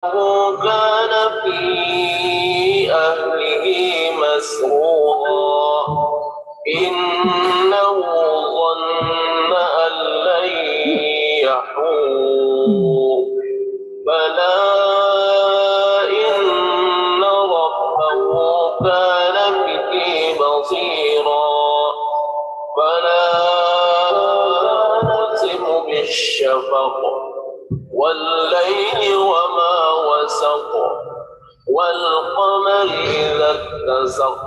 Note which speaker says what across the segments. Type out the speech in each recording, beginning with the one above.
Speaker 1: كان في أهله مسرورا إنه ظن أن لن يحور بلى إن ربه كان به بصيرا فلا أقسم بالشفق والليل وما وسق والقمر إذا اتسق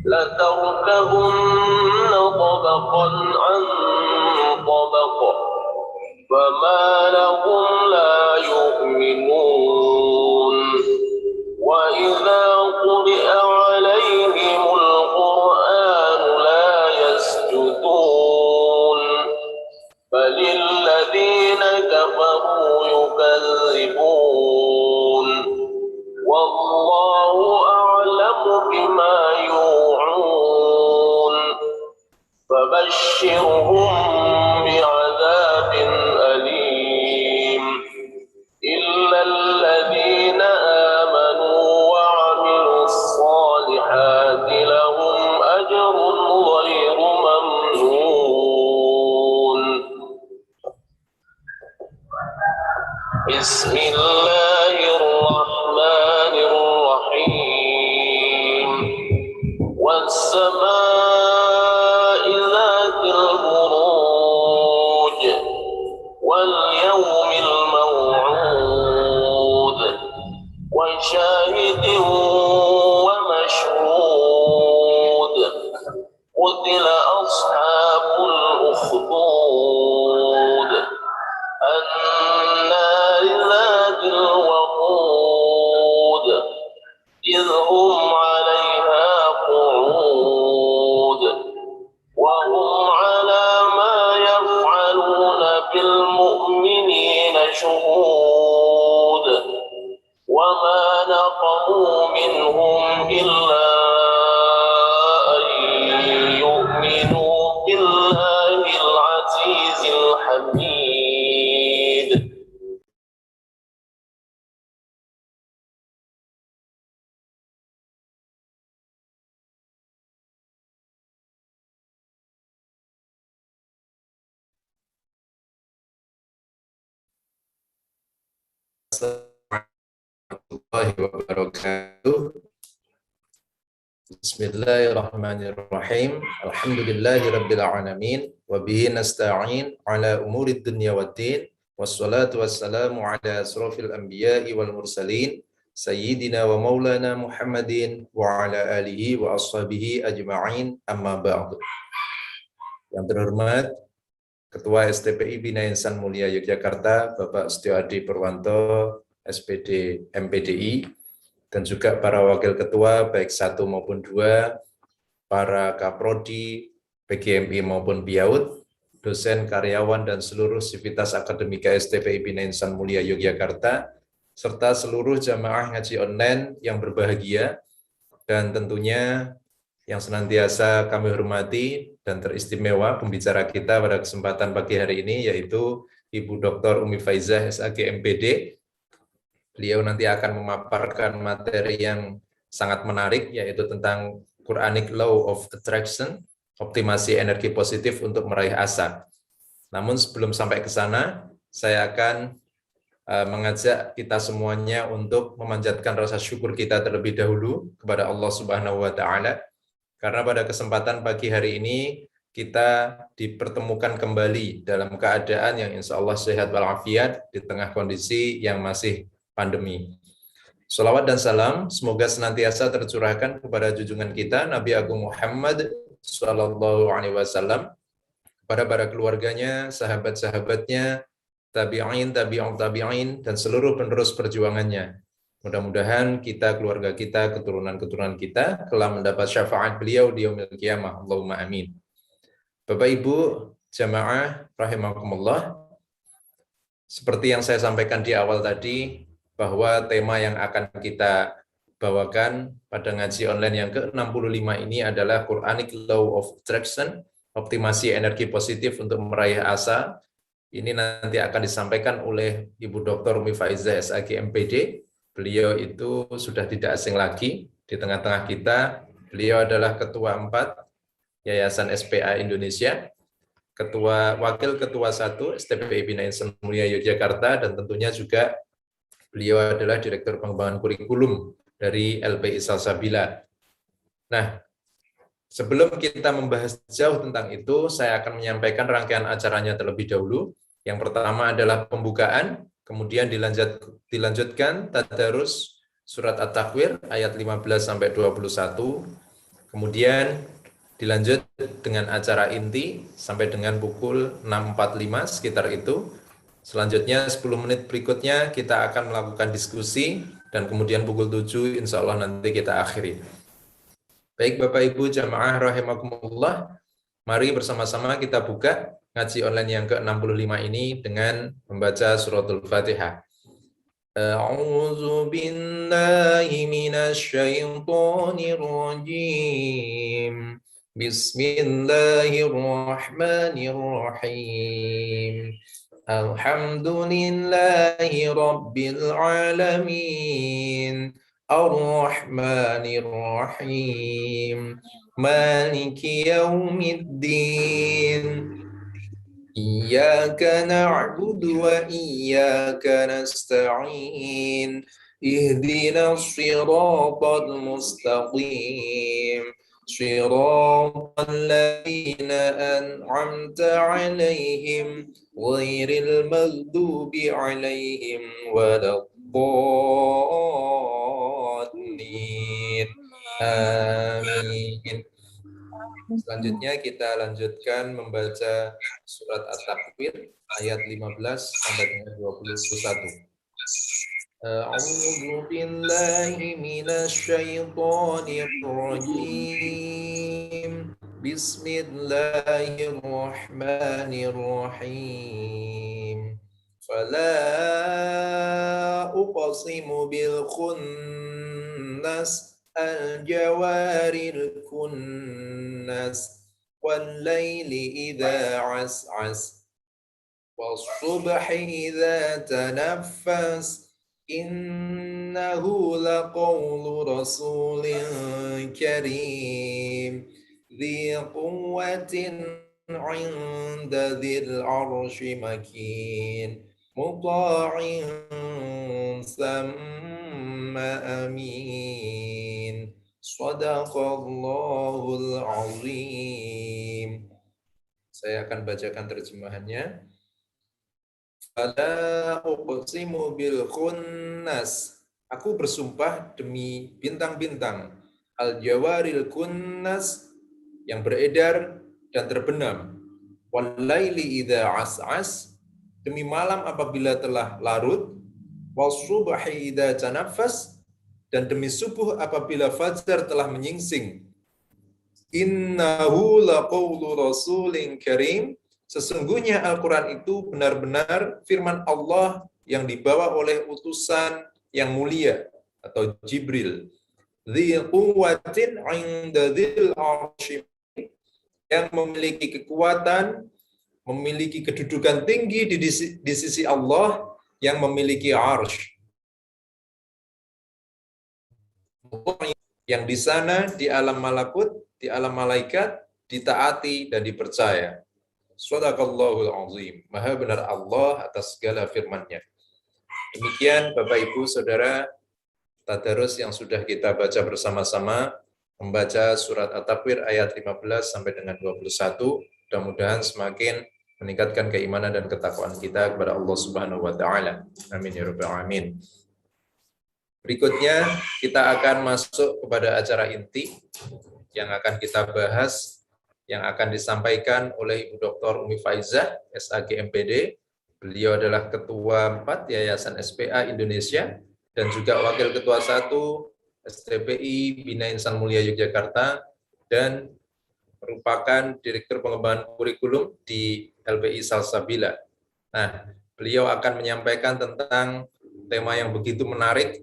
Speaker 1: لتركبن طبقا عن طبق فما لهم لا يؤمنون وإذا قرئ عليهم القرآن لا يسجدون بل الذين كفروا يكذبون والله أعلم بما يوعون فبشرهم بعذاب أليم إلا الذين آمنوا وعملوا الصالحات لهم أجر غير ممنون بسم الله الرحمن الرحيم والسماء ذات البروج واليوم الموعود وشاهد ومشهود قتل أصحاب الأخدود النار ذات الوقود إذ هم عليها قعود وهم على ما يفعلون بالمؤمنين شهود وما نقموا منهم إلا أن يؤمنوا بالله العزيز الحميد
Speaker 2: Warahmatullahi wabarakatuh. Bismillahirrahmanirrahim. Alhamdulillahirabbil alamin wa bihi nasta'in ala umurid dunya waddin. Wassalatu wassalamu ala asrofil anbiya'i wal mursalin sayyidina wa maulana Muhammadin wa ala alihi wa ashabihi ajma'in, amma ba'du. Yang terhormat Ketua STPI Bina Insan Mulia Yogyakarta, Bapak Setio Adi Purwanto, SPD MPDI, dan juga para wakil ketua baik 1 maupun 2, para kaprodi, PGMI maupun BIAUD, dosen, karyawan, dan seluruh sivitas akademika STPI Bina Insan Mulia Yogyakarta, serta seluruh jamaah ngaji online yang berbahagia, dan tentunya yang senantiasa kami hormati dan teristimewa pembicara kita pada kesempatan pagi hari ini, yaitu Ibu Dr. Umi Faizah, SAG MPD. Beliau nanti akan memaparkan materi yang sangat menarik, yaitu tentang Quranic Law of Attraction, optimasi energi positif untuk meraih asa. Namun sebelum sampai ke sana, saya akan mengajak kita semuanya untuk memanjatkan rasa syukur kita terlebih dahulu kepada Allah Subhanahu wa Ta'ala, karena pada kesempatan pagi hari ini kita dipertemukan kembali dalam keadaan yang insya Allah sehat walafiat di tengah kondisi yang masih pandemi. Shalawat dan salam semoga senantiasa tercurahkan kepada junjungan kita Nabi Agung Muhammad Sallallahu Alaihi Wasallam, pada para keluarganya, sahabat-sahabatnya, tabi'in, tabi'in, dan seluruh penerus perjuangannya. Mudah-mudahan kita, keluarga kita, keturunan-keturunan kita telah mendapat syafaat beliau di yaumil qiyamah. Allahumma amin. Bapak Ibu jamaah rahimakumullah, seperti yang saya sampaikan di awal tadi, bahwa tema yang akan kita bawakan pada ngaji online yang ke-65 ini adalah Quranic Law of Attraction, optimasi energi positif untuk meraih asa. Ini nanti akan disampaikan oleh Ibu Dr. Umi Faizah SAG MPD. Beliau itu sudah tidak asing lagi di tengah-tengah kita. Beliau adalah Ketua 4 Yayasan SPA Indonesia, Wakil Ketua 1 STPI Bina Insan Mulia Yogyakarta, dan tentunya juga beliau adalah Direktur Pengembangan Kurikulum dari LPI Salsabila. Nah, sebelum kita membahas jauh tentang itu, saya akan menyampaikan rangkaian acaranya terlebih dahulu. Yang pertama adalah pembukaan, kemudian dilanjutkan tadarus surat At-Takwir ayat 15 sampai 21, kemudian dilanjut dengan acara inti sampai dengan pukul 6.45 sekitar itu. Selanjutnya 10 menit berikutnya kita akan melakukan diskusi dan kemudian pukul 7 insya Allah nanti kita akhiri. Baik Bapak Ibu jamaah rahimakumullah, mari bersama-sama kita buka ngaji online yang ke-65 ini dengan membaca suratul Fatihah. A'udzu billahi minasy syaithanir rajim. Bismillahirrahmanirrahim. Alhamdulillahi rabbil alamin. Ar-Rahmanir Rahim. Maliki yaumiddin. Iyyaka na'budu wa iyyaka nasta'in. Ihdinas siratal mustaqim. Siratal ladzina an'amta 'alaihim ghairil maghdubi 'alaihim waladdallin. Amin. Selanjutnya kita lanjutkan membaca surat At-Takwir ayat 15 sampai dengan 21. A'udzu billahi minasy syaithanir rajim. Bismillahirrahmanirrahim. Fala uqsimu bil khunnas al-jawaril kunnas wal laili idza as'as was subhi idza tanaffas innahu laqawlu rasulin karim dhi quwwatin 'inda dzil 'arsy makin muta'in samma amin. Shadaqallahul azim. Saya akan bacakan terjemahannya. Fala uqsimu bil khunnas. Aku bersumpah demi bintang-bintang. Al-jawaril kunnas, yang beredar dan terbenam. Wal laili idza as'as, demi malam apabila telah larut. Wal subhi idza tanaffas, dan demi subuh apabila fajar telah menyingsing. Innahu laqawlu rasulin karim. Sesungguhnya Al-Quran itu benar-benar firman Allah yang dibawa oleh utusan yang mulia atau Jibril. Dzi quwwatin 'inda dzil 'arsy, yang memiliki kekuatan, memiliki kedudukan tinggi di sisi Allah yang memiliki arsy. Yang di sana, di alam malakut, di alam malaikat, ditaati dan dipercaya. Shadaqallahul azim. Maha benar Allah atas segala firman-Nya. Demikian Bapak Ibu Saudara, tadarus yang sudah kita baca bersama-sama, membaca surat At-Takwir ayat 15 sampai dengan 21, mudah-mudahan semakin meningkatkan keimanan dan ketakwaan kita kepada Allah Subhanahu wa taala. Amin ya rabbal alamin. Berikutnya kita akan masuk kepada acara inti yang akan kita bahas, yang akan disampaikan oleh Ibu Dr. Umi Faizah SAG MPD. Beliau adalah Ketua 4 Yayasan SPA Indonesia dan juga Wakil Ketua 1 STPI Bina Insan Mulia Yogyakarta dan merupakan Direktur Pengembangan Kurikulum di LPI Salsabila. Nah, beliau akan menyampaikan tentang tema yang begitu menarik.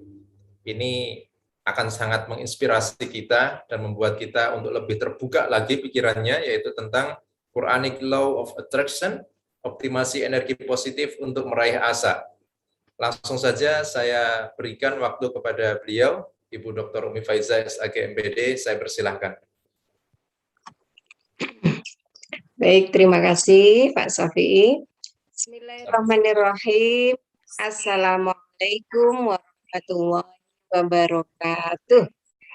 Speaker 2: Ini akan sangat menginspirasi kita dan membuat kita untuk lebih terbuka lagi pikirannya, yaitu tentang Quranic Law of Attraction optimasi energi positif untuk meraih asa. Langsung saja saya berikan waktu kepada beliau, Ibu Dr. Umi Faizah, SAG MPD, saya persilahkan.
Speaker 3: Baik, terima kasih Pak Syafi'i. Bismillahirrahmanirrahim. Assalamualaikum warahmatullahi wabarakatuh.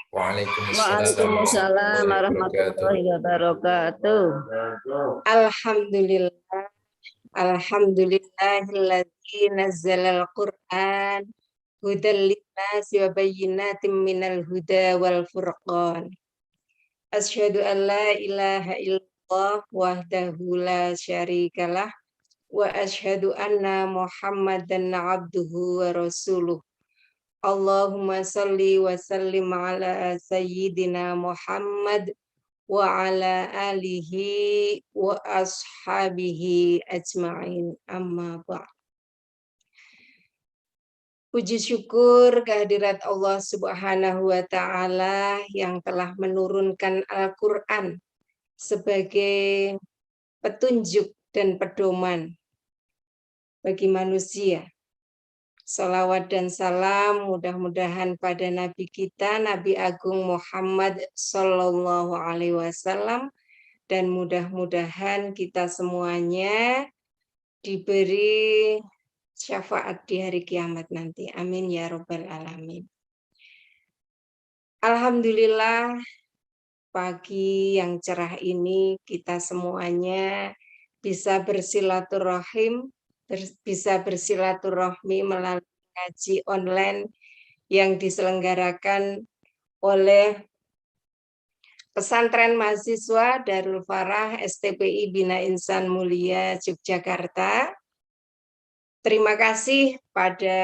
Speaker 2: Waalaikumsalam
Speaker 4: warahmatullahi wabarakatuh.
Speaker 3: Alhamdulillah. Alhamdulillahilladzi nazzalal Qur'an hudal linnasi wa bayyinatin minal huda wal furqan. Asyhadu an la ilaha illallah wahdahu la syarikalah wa asyhadu anna Muhammadan abduhu wa rasuluh. Allahumma salli wa sallim ala sayyidina Muhammad wa ala alihi wa ashabihi ajma'in, amma ba'd. Puji syukur kehadirat Allah Subhanahu wa Ta'ala yang telah menurunkan Al-Quran sebagai petunjuk dan pedoman bagi manusia. Salawat dan salam mudah-mudahan pada Nabi kita, Nabi Agung Muhammad Sallallahu Alaihi Wasallam, dan mudah-mudahan kita semuanya diberi syafaat di hari kiamat nanti. Amin ya Rabbal Alamin. Alhamdulillah, pagi yang cerah ini kita semuanya bisa bersilaturahim, bisa bersilaturahmi melalui ngaji online yang diselenggarakan oleh Pesantren Mahasiswa Darul Farah STPI Bina Insan Mulia Yogyakarta. Terima kasih pada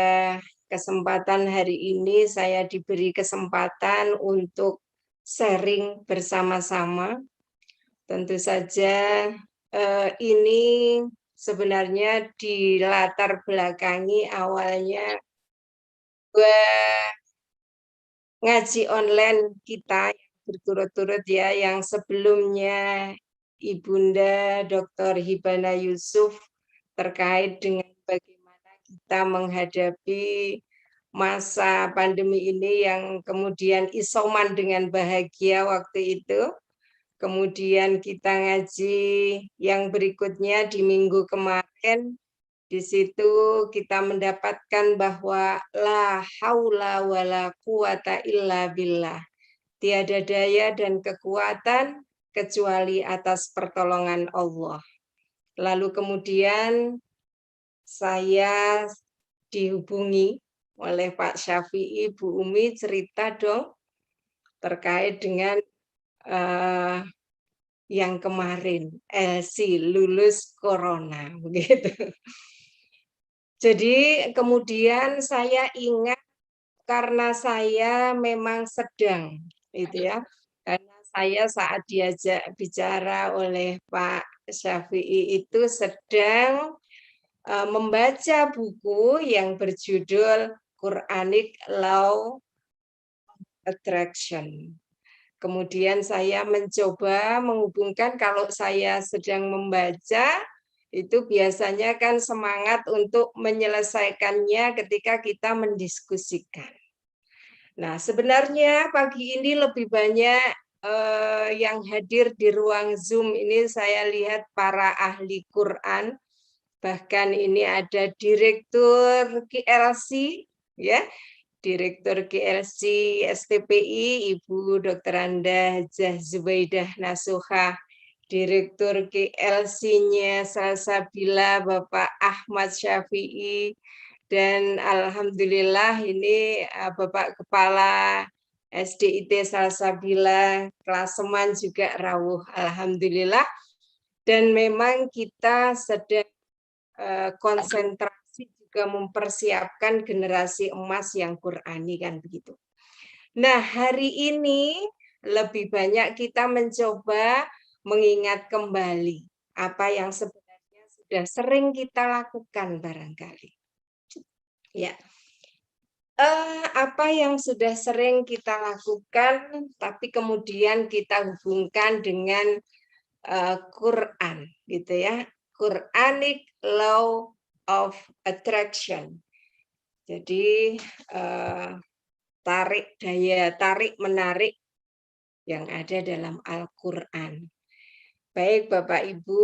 Speaker 3: kesempatan hari ini saya diberi kesempatan untuk sharing bersama-sama. Tentu saja ini sebenarnya dilatar belakangi awalnya ngaji online kita yang berturut-turut ya, yang sebelumnya Ibunda Dr. Hibana Yusuf terkait dengan bagaimana kita menghadapi masa pandemi ini yang kemudian isoman dengan bahagia waktu itu. Kemudian kita ngaji yang berikutnya di minggu kemarin, di situ kita mendapatkan bahwa la haula wala quwata illa billah. Tiada daya dan kekuatan kecuali atas pertolongan Allah. Lalu kemudian saya dihubungi oleh Pak Syafi'i, Bu Umi, cerita dong terkait dengan yang kemarin, Elsi lulus corona, begitu. Jadi kemudian saya ingat karena saya memang sedang, itu ya, karena saya saat diajak bicara oleh Pak Syafi'i itu sedang membaca buku yang berjudul Quranic Law Attraction. Kemudian saya mencoba menghubungkan, kalau saya sedang membaca, itu biasanya kan semangat untuk menyelesaikannya ketika kita mendiskusikan. Nah, sebenarnya pagi ini lebih banyak yang hadir di ruang Zoom ini, saya lihat para ahli Quran, bahkan ini ada Direktur KLC, ya, Direktur KLC STPI, Ibu Dr. Anda Hajah Zubaidah Nasuha, Direktur KLC-nya Salsabila Bapak Ahmad Syafi'i, dan alhamdulillah ini Bapak Kepala SDIT Salsabila Klaseman juga rawuh, alhamdulillah. Dan memang kita sedang konsentrasi juga mempersiapkan generasi emas yang Qur'ani, kan begitu. Nah, hari ini lebih banyak kita mencoba mengingat kembali apa yang sebenarnya sudah sering kita lakukan barangkali. Ya, apa yang sudah sering kita lakukan, tapi kemudian kita hubungkan dengan Quran, gitu ya. Quranic Law of Attraction. Jadi daya tarik menarik yang ada dalam Al-Quran. Baik Bapak Ibu,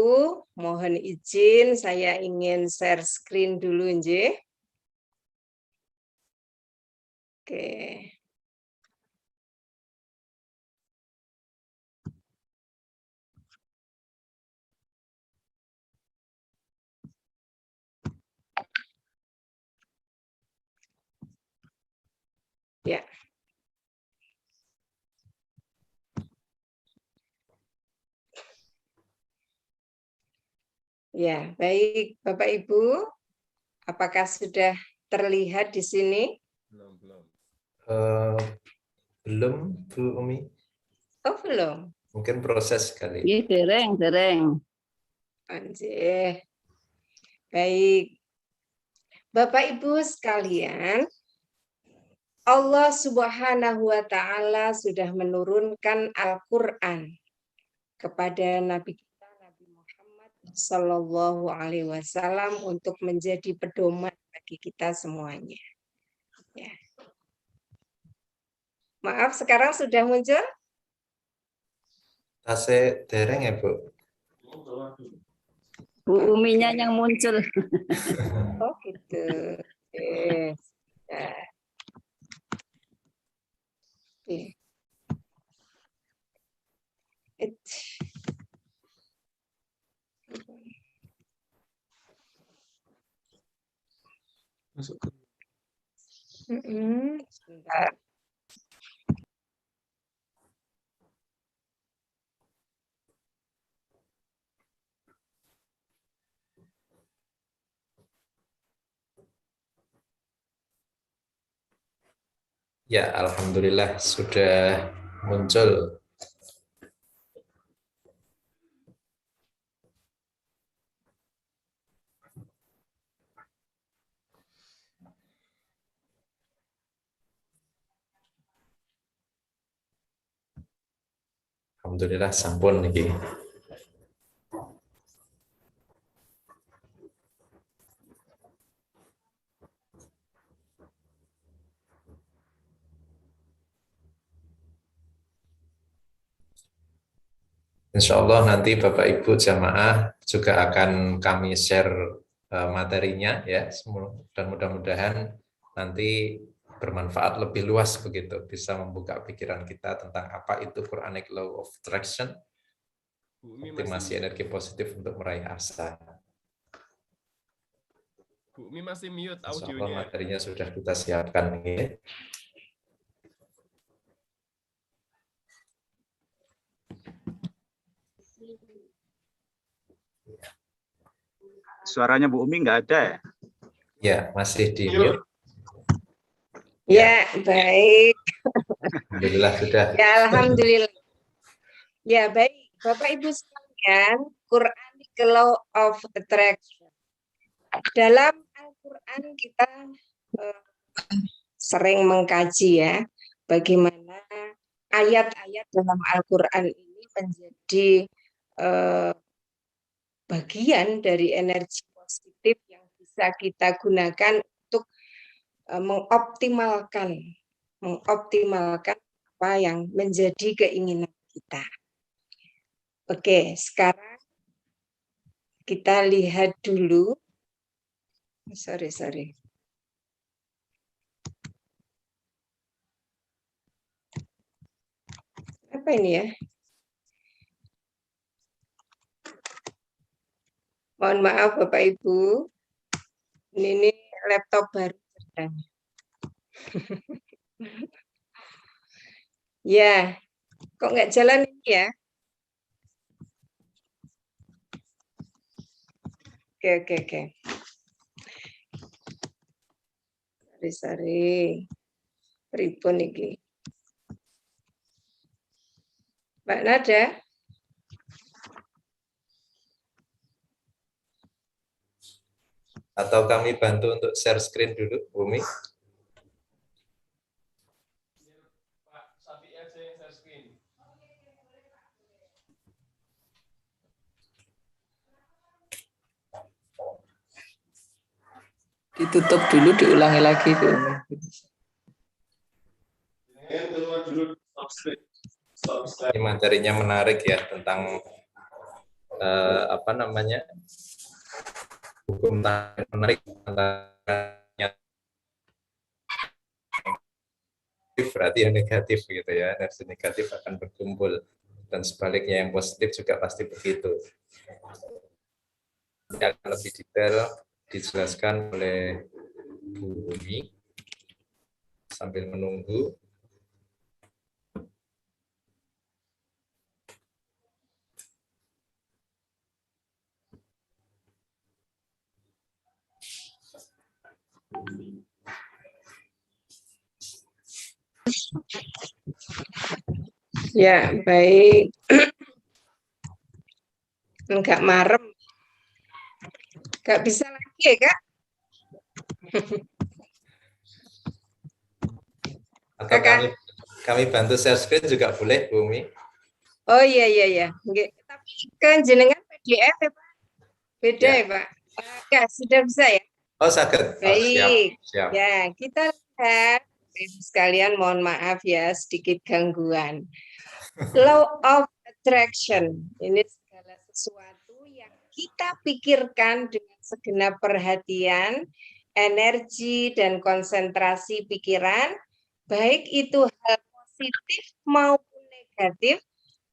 Speaker 3: mohon izin saya ingin share screen dulu nggih. Oke. Ya. Ya, baik Bapak Ibu. Apakah sudah terlihat di sini?
Speaker 2: Belum, Bu Umi.
Speaker 3: Oh, belum.
Speaker 2: Mungkin proses kali.
Speaker 4: Iya, dereng.
Speaker 3: Anjir. Baik. Bapak Ibu sekalian, Allah Subhanahu wa taala sudah menurunkan Al-Qur'an kepada Nabi kita Nabi Muhammad Sallallahu alaihi wasallam untuk menjadi pedoman bagi kita semuanya. Ya. Maaf, sekarang sudah muncul?
Speaker 2: Tase dereng ya, Bu?
Speaker 4: Bu Uminya yang muncul.
Speaker 3: Oh gitu. Oke. Ya. Oke. Sebentar.
Speaker 2: Ya, alhamdulillah sudah muncul. Alhamdulillah sampun niki. Insya Allah nanti Bapak Ibu jamaah juga akan kami share materinya ya, dan mudah-mudahan nanti bermanfaat lebih luas begitu, bisa membuka pikiran kita tentang apa itu Quranic Law of Attraction, optimasi energi positif untuk meraih asa.
Speaker 5: Bu Umi masih mute
Speaker 2: Insya Allah
Speaker 5: audionya.
Speaker 2: materinya sudah kita siapkan ini.
Speaker 6: Suaranya Bu Umi nggak ada ya?
Speaker 2: Ya, masih di mute.
Speaker 3: Ya, baik.
Speaker 2: Alhamdulillah sudah.
Speaker 3: Ya, alhamdulillah. Ya, baik. Bapak Ibu sekalian, Quranic Law of Attraction. Dalam Al-Qur'an kita sering mengkaji ya, bagaimana ayat-ayat dalam Al-Qur'an ini menjadi bagian dari energi positif yang bisa kita gunakan untuk mengoptimalkan apa yang menjadi keinginan kita. Oke, sekarang kita lihat dulu. Sorry. Apa ini ya? Mohon maaf Bapak Ibu. Ini laptop baru ceritanya. Ya, kok nggak jalan ini ya? Oke. Sorry. Pripun iki? Mbak Nada?
Speaker 2: Atau kami bantu untuk share screen dulu, Bumi?
Speaker 5: Pak Sapi aja yang share screen.
Speaker 6: Ditutup dulu, diulangi lagi Bu Umi.
Speaker 5: Keluar dulu. Stop screen.
Speaker 2: Ini materinya menarik ya tentang apa namanya hukum tarik menarik berarti yang negatif gitu ya, energi negatif akan berkumpul dan sebaliknya yang positif juga pasti begitu. Yang lebih detail dijelaskan oleh Bu Umi sambil menunggu.
Speaker 3: Ya, baik. Enggak marem. Enggak bisa lagi ya, Kak?
Speaker 2: Atau
Speaker 3: Kakak.
Speaker 2: kami bantu share screen juga boleh, Bu Umi.
Speaker 3: Oh iya iya iya. Nggih. Tapi kan jenengan PDF ya, Pak? Beda
Speaker 2: Ya.
Speaker 3: ya, Pak? Enggak, sudah bisa ya?
Speaker 2: Oh, sakit. Oh,
Speaker 3: Baik.
Speaker 2: siap.
Speaker 3: Ya, kita lihat sekalian, mohon maaf ya sedikit gangguan. Law of attraction. Ini segala sesuatu yang kita pikirkan dengan segenap perhatian, energi dan konsentrasi pikiran, baik itu hal positif maupun negatif,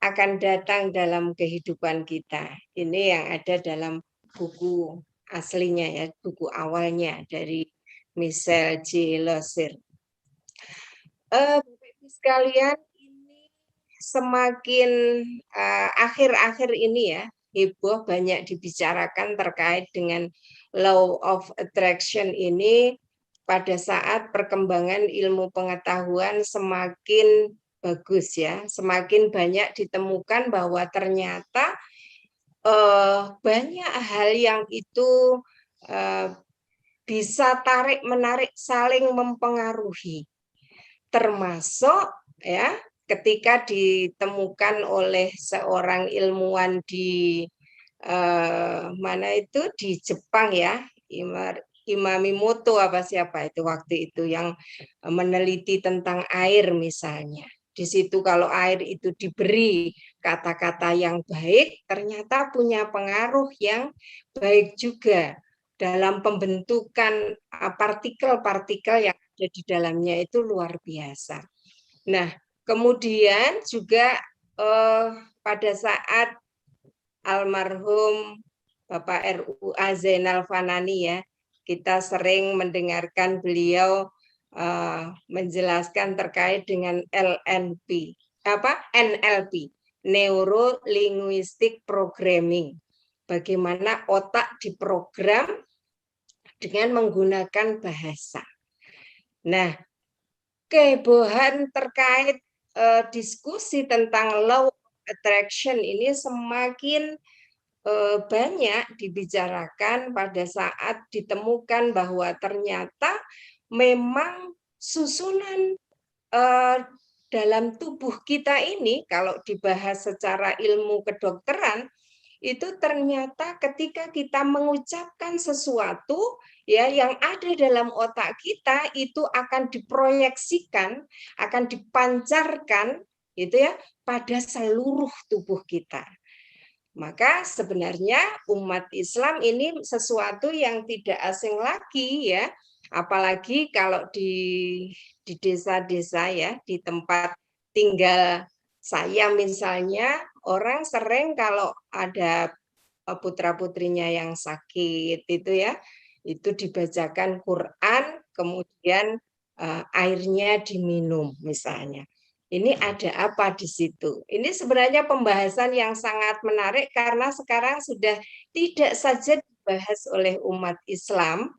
Speaker 3: akan datang dalam kehidupan kita. Ini yang ada dalam buku aslinya ya, buku awalnya dari Michel J. Losier. Bapak Ibu sekalian, ini semakin akhir-akhir ini ya, heboh banyak dibicarakan terkait dengan law of attraction ini pada saat perkembangan ilmu pengetahuan semakin bagus ya, semakin banyak ditemukan bahwa ternyata banyak hal yang itu bisa tarik-menarik saling mempengaruhi. Termasuk ya ketika ditemukan oleh seorang ilmuwan di mana itu di Jepang ya, Imamimoto apa siapa itu waktu itu yang meneliti tentang air misalnya. Di situ kalau air itu diberi kata-kata yang baik, ternyata punya pengaruh yang baik juga dalam pembentukan partikel-partikel yang ada di dalamnya itu luar biasa. Nah, kemudian juga pada saat almarhum Bapak RUA Zainal Fanani ya, kita sering mendengarkan beliau menjelaskan terkait dengan NLP, Neuro Linguistic Programming. Bagaimana otak diprogram dengan menggunakan bahasa. Nah, kehebohan terkait diskusi tentang law of attraction ini semakin banyak dibicarakan pada saat ditemukan bahwa ternyata memang susunan dalam tubuh kita ini, kalau dibahas secara ilmu kedokteran, itu ternyata ketika kita mengucapkan sesuatu ya yang ada dalam otak kita itu akan diproyeksikan, akan dipancarkan gitu ya pada seluruh tubuh kita. Maka sebenarnya umat Islam ini sesuatu yang tidak asing lagi ya, apalagi kalau di desa-desa ya, di tempat tinggal saya misalnya, orang sering kalau ada putra-putrinya yang sakit itu ya, itu dibacakan Quran, kemudian airnya diminum misalnya. Ini ada apa di situ? Ini sebenarnya pembahasan yang sangat menarik karena sekarang sudah tidak saja dibahas oleh umat Islam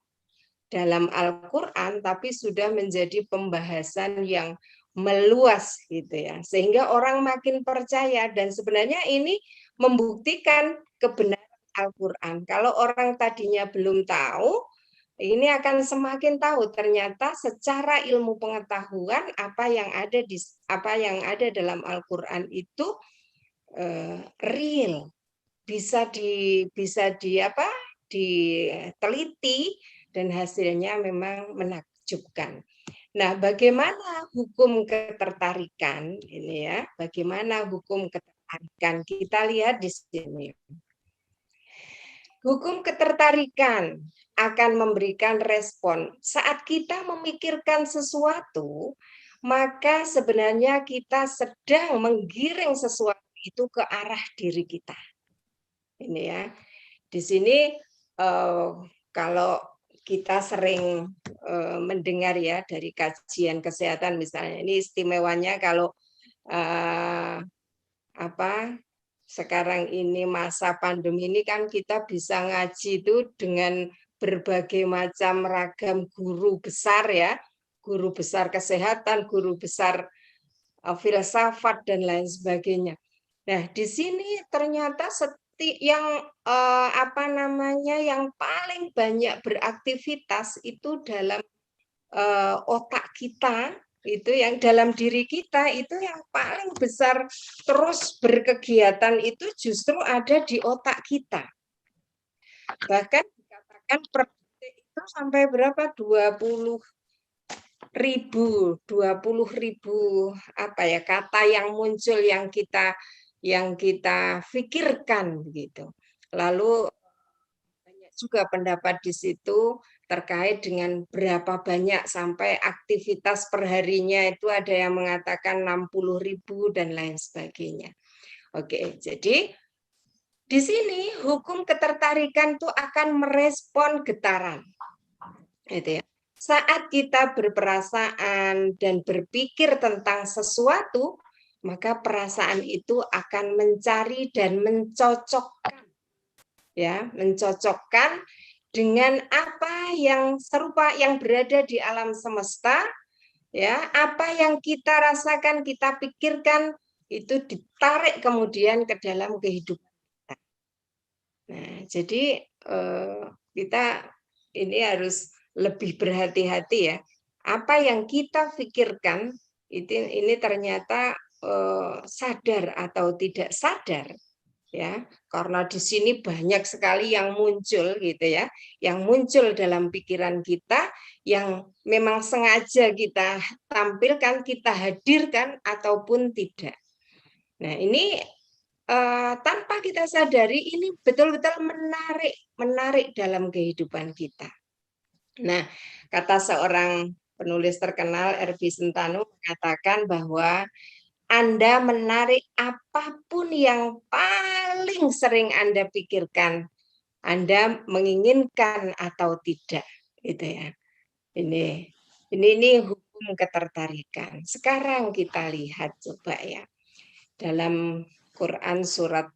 Speaker 3: dalam Al-Quran, tapi sudah menjadi pembahasan yang meluas gitu ya, sehingga orang makin percaya dan sebenarnya ini membuktikan kebenaran Al-Quran. Kalau orang tadinya belum tahu, ini akan semakin tahu ternyata secara ilmu pengetahuan apa yang ada dalam Al-Quran itu real, bisa diteliti dan hasilnya memang menakjubkan. Nah, bagaimana hukum ketertarikan ini ya? Bagaimana hukum ketertarikan? Kita lihat di sini. Hukum ketertarikan akan memberikan respon saat kita memikirkan sesuatu, maka sebenarnya kita sedang menggiring sesuatu itu ke arah diri kita. Ini ya. Di sini kalau kita sering mendengar ya dari kajian kesehatan misalnya, ini istimewanya kalau sekarang ini masa pandemi ini kan kita bisa ngaji itu dengan berbagai macam ragam guru besar ya, guru besar kesehatan, guru besar filsafat dan lain sebagainya. Nah, di sini ternyata yang yang paling banyak beraktivitas itu dalam otak kita, itu yang dalam diri kita itu yang paling besar terus berkegiatan itu justru ada di otak kita. Bahkan dikatakan per detik itu sampai berapa? 20.000 kata yang muncul yang kita pikirkan begitu. Lalu banyak juga pendapat di situ terkait dengan berapa banyak sampai aktivitas perharinya itu ada yang mengatakan 60.000 dan lain sebagainya. Oke, jadi di sini hukum ketertarikan itu akan merespon getaran. Gitu ya. Saat kita berperasaan dan berpikir tentang sesuatu, maka perasaan itu akan mencari dan mencocokkan, ya, mencocokkan dengan apa yang serupa yang berada di alam semesta, ya, apa yang kita rasakan, kita pikirkan itu ditarik kemudian ke dalam kehidupan kita. Nah, jadi kita ini harus lebih berhati-hati ya. Apa yang kita pikirkan ini ternyata sadar atau tidak sadar. Ya, karena di sini banyak sekali yang muncul gitu ya, yang muncul dalam pikiran kita yang memang sengaja kita tampilkan, kita hadirkan ataupun tidak. Nah, ini tanpa kita sadari ini betul-betul menarik dalam kehidupan kita. Nah, kata seorang penulis terkenal R.B. Sentanu mengatakan bahwa Anda menarik apapun yang paling sering Anda pikirkan, Anda menginginkan atau tidak, gitu ya. Ini hukum ketertarikan. Sekarang kita lihat coba ya dalam Quran surat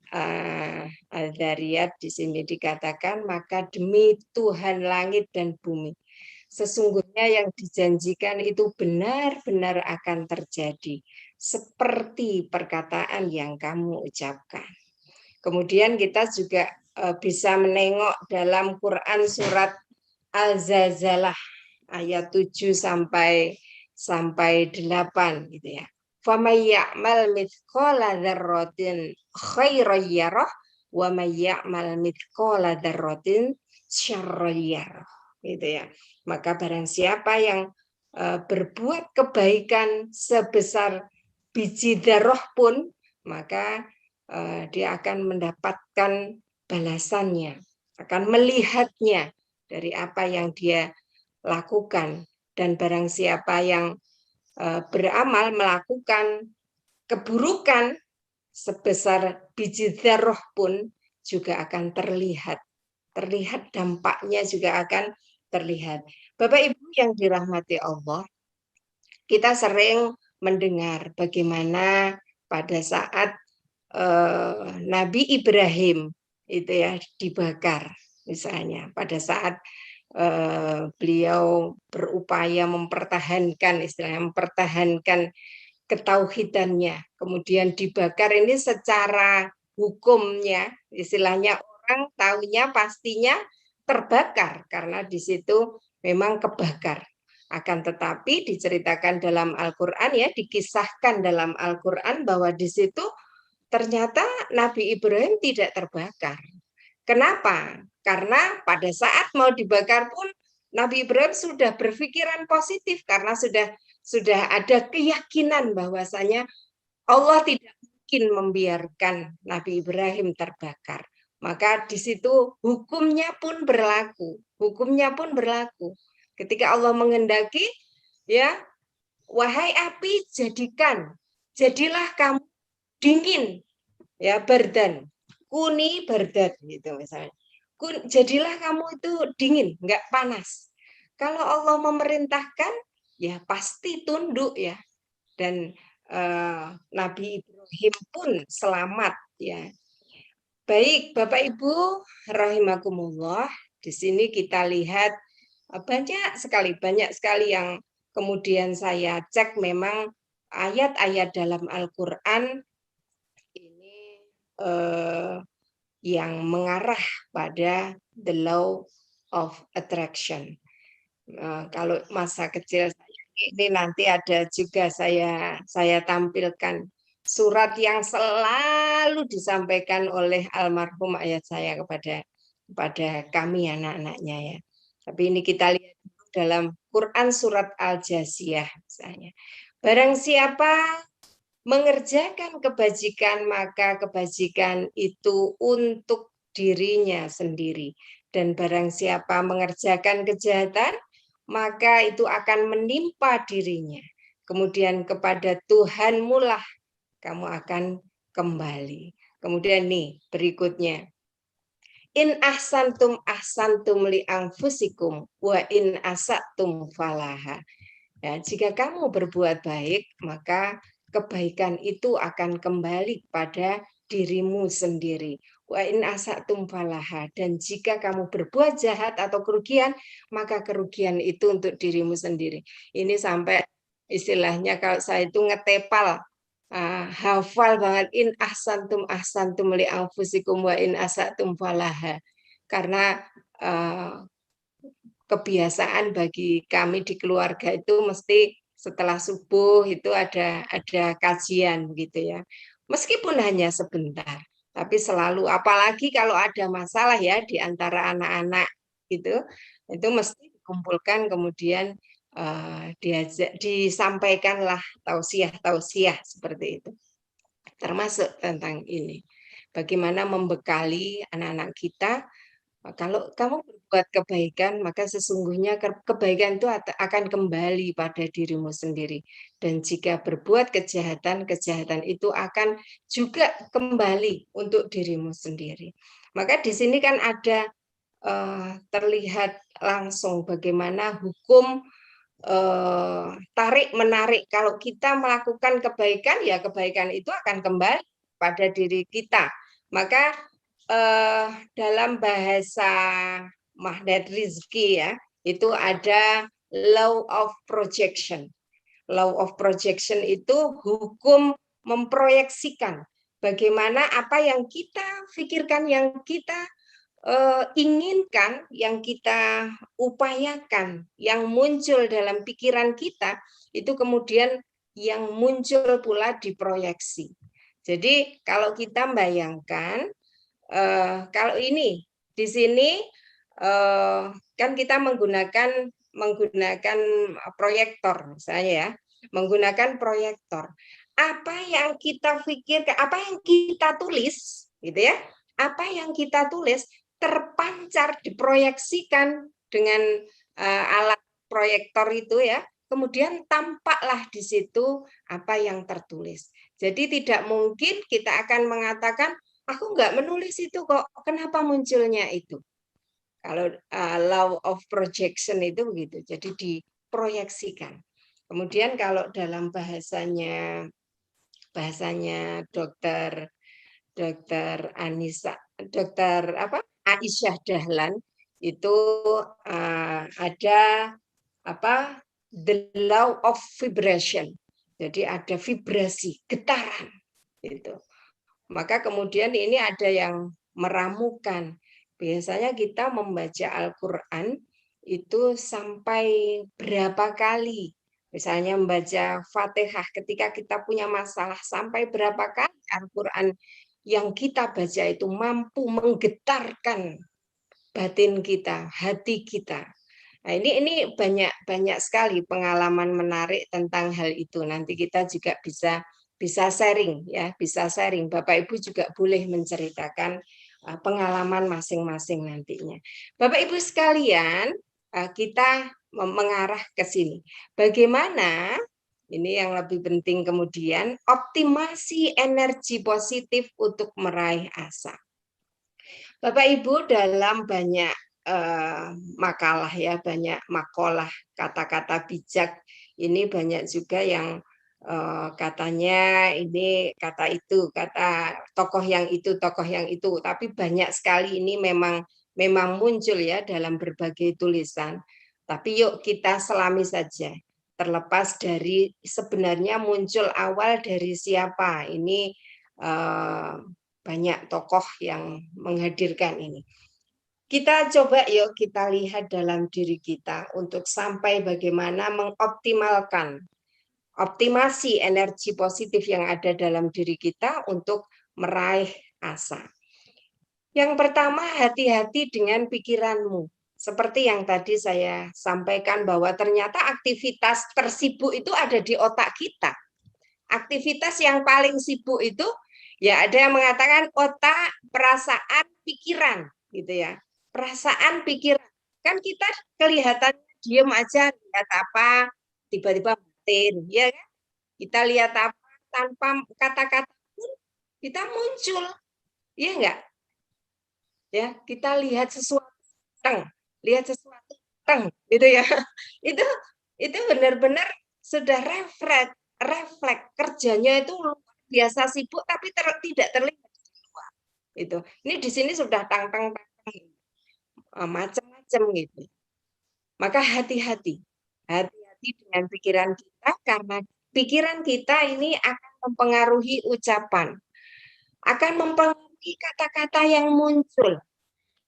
Speaker 3: Al-Dzariyat di sini dikatakan maka demi Tuhan langit dan bumi sesungguhnya yang dijanjikan itu benar-benar akan terjadi seperti perkataan yang kamu ucapkan. Kemudian kita juga bisa menengok dalam Quran surat Al-Zalzalah ayat 7 sampai 8 gitu ya. Faman ya'mal mithqala dzarratin khairan yarah wa may ya'mal mithqala dzarratin syarran yarah. Gitu ya. Maka barang siapa yang berbuat kebaikan sebesar biji dzarrah pun, maka dia akan mendapatkan balasannya, akan melihatnya dari apa yang dia lakukan. Dan barang siapa yang beramal melakukan keburukan sebesar biji dzarrah pun juga akan terlihat dampaknya juga akan terlihat. Bapak Ibu yang dirahmati Allah, kita sering mendengar bagaimana pada saat Nabi Ibrahim itu ya dibakar misalnya, pada saat beliau berupaya mempertahankan ketauhidannya, kemudian dibakar. Ini secara hukumnya istilahnya orang taunya pastinya terbakar karena di situ memang kebakar. Akan tetapi diceritakan dalam Al-Qur'an ya, dikisahkan dalam Al-Qur'an bahwa di situ ternyata Nabi Ibrahim tidak terbakar. Kenapa? Karena pada saat mau dibakar pun Nabi Ibrahim sudah berpikiran positif karena sudah ada keyakinan bahwasanya Allah tidak mungkin membiarkan Nabi Ibrahim terbakar. Maka di situ hukumnya pun berlaku. Hukumnya pun berlaku. Ketika Allah menghendaki, ya, wahai api jadilah kamu dingin, ya, bardan, kuni bardan gitu misalnya. Jadilah kamu itu dingin, enggak panas. Kalau Allah memerintahkan, ya pasti tunduk ya. Dan Nabi Ibrahim pun selamat ya. Baik, Bapak Ibu rahimakumullah, di sini kita lihat banyak sekali yang kemudian saya cek memang ayat-ayat dalam Al-Qur'an ini yang mengarah pada the law of attraction. Kalau masa kecil saya ini nanti ada juga saya tampilkan surat yang selalu disampaikan oleh almarhum ayah saya kepada kami anak-anaknya ya. Tapi ini kita lihat dalam Quran surat Al-Jasiyah misalnya. Barang siapa mengerjakan kebajikan, maka kebajikan itu untuk dirinya sendiri. Dan barang siapa mengerjakan kejahatan, maka itu akan menimpa dirinya. Kemudian kepada Tuhanmu lah kamu akan kembali. Kemudian nih berikutnya. In ahsantum ahsantum li anfusikum wa in asatum falaha. Ya, jika kamu berbuat baik, maka kebaikan itu akan kembali pada dirimu sendiri. Wa in asatum falaha, dan jika kamu berbuat jahat atau kerugian, maka kerugian itu untuk dirimu sendiri. Ini sampai istilahnya kalau saya itu ngetepal, hafal banget in ahsantum li anfusikum wa in asatum falaha. Karena kebiasaan bagi kami di keluarga itu mesti setelah subuh itu ada kajian gitu ya. Meskipun hanya sebentar, tapi selalu, apalagi kalau ada masalah ya di antara anak-anak gitu, itu mesti dikumpulkan kemudian disampaikanlah tausiah seperti itu. Termasuk tentang ini. Bagaimana membekali anak-anak kita. Kalau kamu berbuat kebaikan, maka sesungguhnya kebaikan itu akan kembali pada dirimu sendiri. Dan jika berbuat kejahatan, kejahatan itu akan juga kembali untuk dirimu sendiri. Maka di sini kan ada terlihat langsung bagaimana hukum tarik-menarik. Kalau kita melakukan kebaikan, ya kebaikan itu akan kembali pada diri kita. Maka dalam bahasa Magnet Rizki ya, itu ada law of projection. Law of projection itu hukum memproyeksikan bagaimana apa yang kita pikirkan, yang kita inginkan, yang kita upayakan, yang muncul dalam pikiran kita, itu kemudian yang muncul pula diproyeksi. Jadi kalau kita bayangkan, kalau ini di sini kan kita menggunakan proyektor misalnya ya, menggunakan proyektor. Apa yang kita pikirkan, apa yang kita tulis, gitu ya, apa yang kita tulis terpancar, diproyeksikan dengan alat proyektor itu ya, kemudian tampaklah di situ apa yang tertulis. Jadi tidak mungkin kita akan mengatakan, aku nggak menulis itu kok, kenapa munculnya itu? Kalau law of projection itu begitu, jadi diproyeksikan. Kemudian kalau dalam bahasanya dokter Aisyah Dahlan itu ada the law of vibration. Jadi ada vibrasi, getaran gitu. Maka kemudian ini ada yang meramukan. Biasanya kita membaca Al-Qur'an itu sampai berapa kali. Misalnya membaca Fatihah ketika kita punya masalah, sampai berapa kali Al-Qur'an yang kita baca itu mampu menggetarkan batin kita, hati kita. Nah, ini banyak sekali pengalaman menarik tentang hal itu. Nanti kita juga bisa sharing ya, bisa sharing. Bapak Ibu juga boleh menceritakan pengalaman masing-masing nantinya. Bapak Ibu sekalian, kita mengarah ke sini. Bagaimana ini yang lebih penting kemudian optimasi energi positif untuk meraih asa. Bapak Ibu dalam banyak makalah ya, banyak makalah kata-kata bijak ini banyak juga yang katanya ini kata itu, kata tokoh yang itu, tapi banyak sekali ini memang muncul ya dalam berbagai tulisan. Tapi yuk kita selami saja, terlepas dari sebenarnya muncul awal dari siapa. Ini banyak tokoh yang menghadirkan ini. Kita coba yuk kita lihat dalam diri kita untuk sampai bagaimana mengoptimalkan optimasi energi positif yang ada dalam diri kita untuk meraih asa. Yang pertama, hati-hati dengan pikiranmu. Seperti yang tadi saya sampaikan bahwa ternyata aktivitas tersibuk itu ada di otak kita. Aktivitas yang paling sibuk itu ya ada yang mengatakan otak, perasaan, pikiran gitu ya. Perasaan, pikiran. Kan kita kelihatan diam aja, lihat apa, tiba-tiba batin, ya kan? Kita lihat apa tanpa kata-kata pun kita muncul. Iya enggak? Ya, kita lihat sesuatu, lihat sesuatu, gitu ya. Itu benar-benar sudah refleks kerjanya itu luar biasa sibuk tapi tidak terlihat di luar. Itu. Ini di sini sudah tang macam-macam gitu. Maka hati-hati dengan pikiran kita karena pikiran kita ini akan mempengaruhi ucapan, akan mempengaruhi kata-kata yang muncul.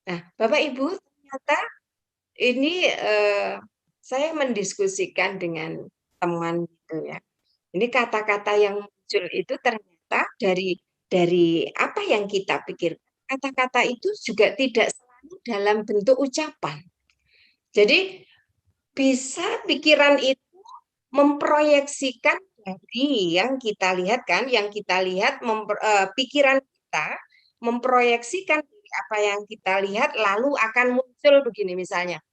Speaker 3: Nah, Bapak Ibu, ternyata ini saya mendiskusikan dengan teman gitu ya. Ini kata-kata yang muncul itu ternyata dari apa yang kita pikirkan. Kata-kata itu juga tidak selalu dalam bentuk ucapan. Jadi bisa pikiran itu memproyeksikan dari yang kita lihat kan, pikiran kita memproyeksikan apa yang kita lihat lalu akan muncul begini misalnya.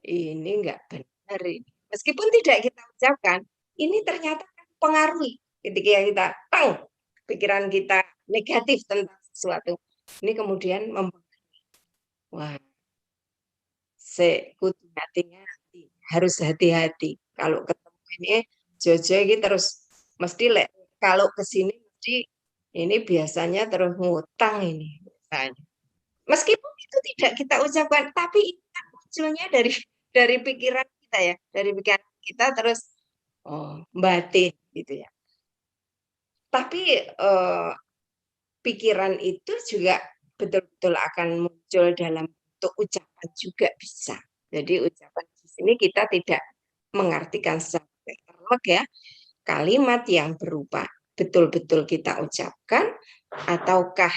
Speaker 3: Ini enggak benar ini. Meskipun tidak kita ucapkan, ini ternyata mempengaruhi ketika kita pikiran kita negatif tentang sesuatu. Ini kemudian mempengaruhi. Wah, kudu hati-hati, harus hati-hati. Kalau ketemu ini Jojo ini terus mesti kalau kesini mesti ini biasanya terus ngutang ini misalnya. Meskipun itu tidak kita ucapkan, tapi itu kan munculnya dari pikiran kita ya, dari pikiran kita terus batin gitu ya. Tapi pikiran itu juga betul-betul akan muncul dalam bentuk ucapan juga bisa. Jadi ucapan di sini kita tidak mengartikan secara literal ya, kalimat yang berupa betul-betul kita ucapkan ataukah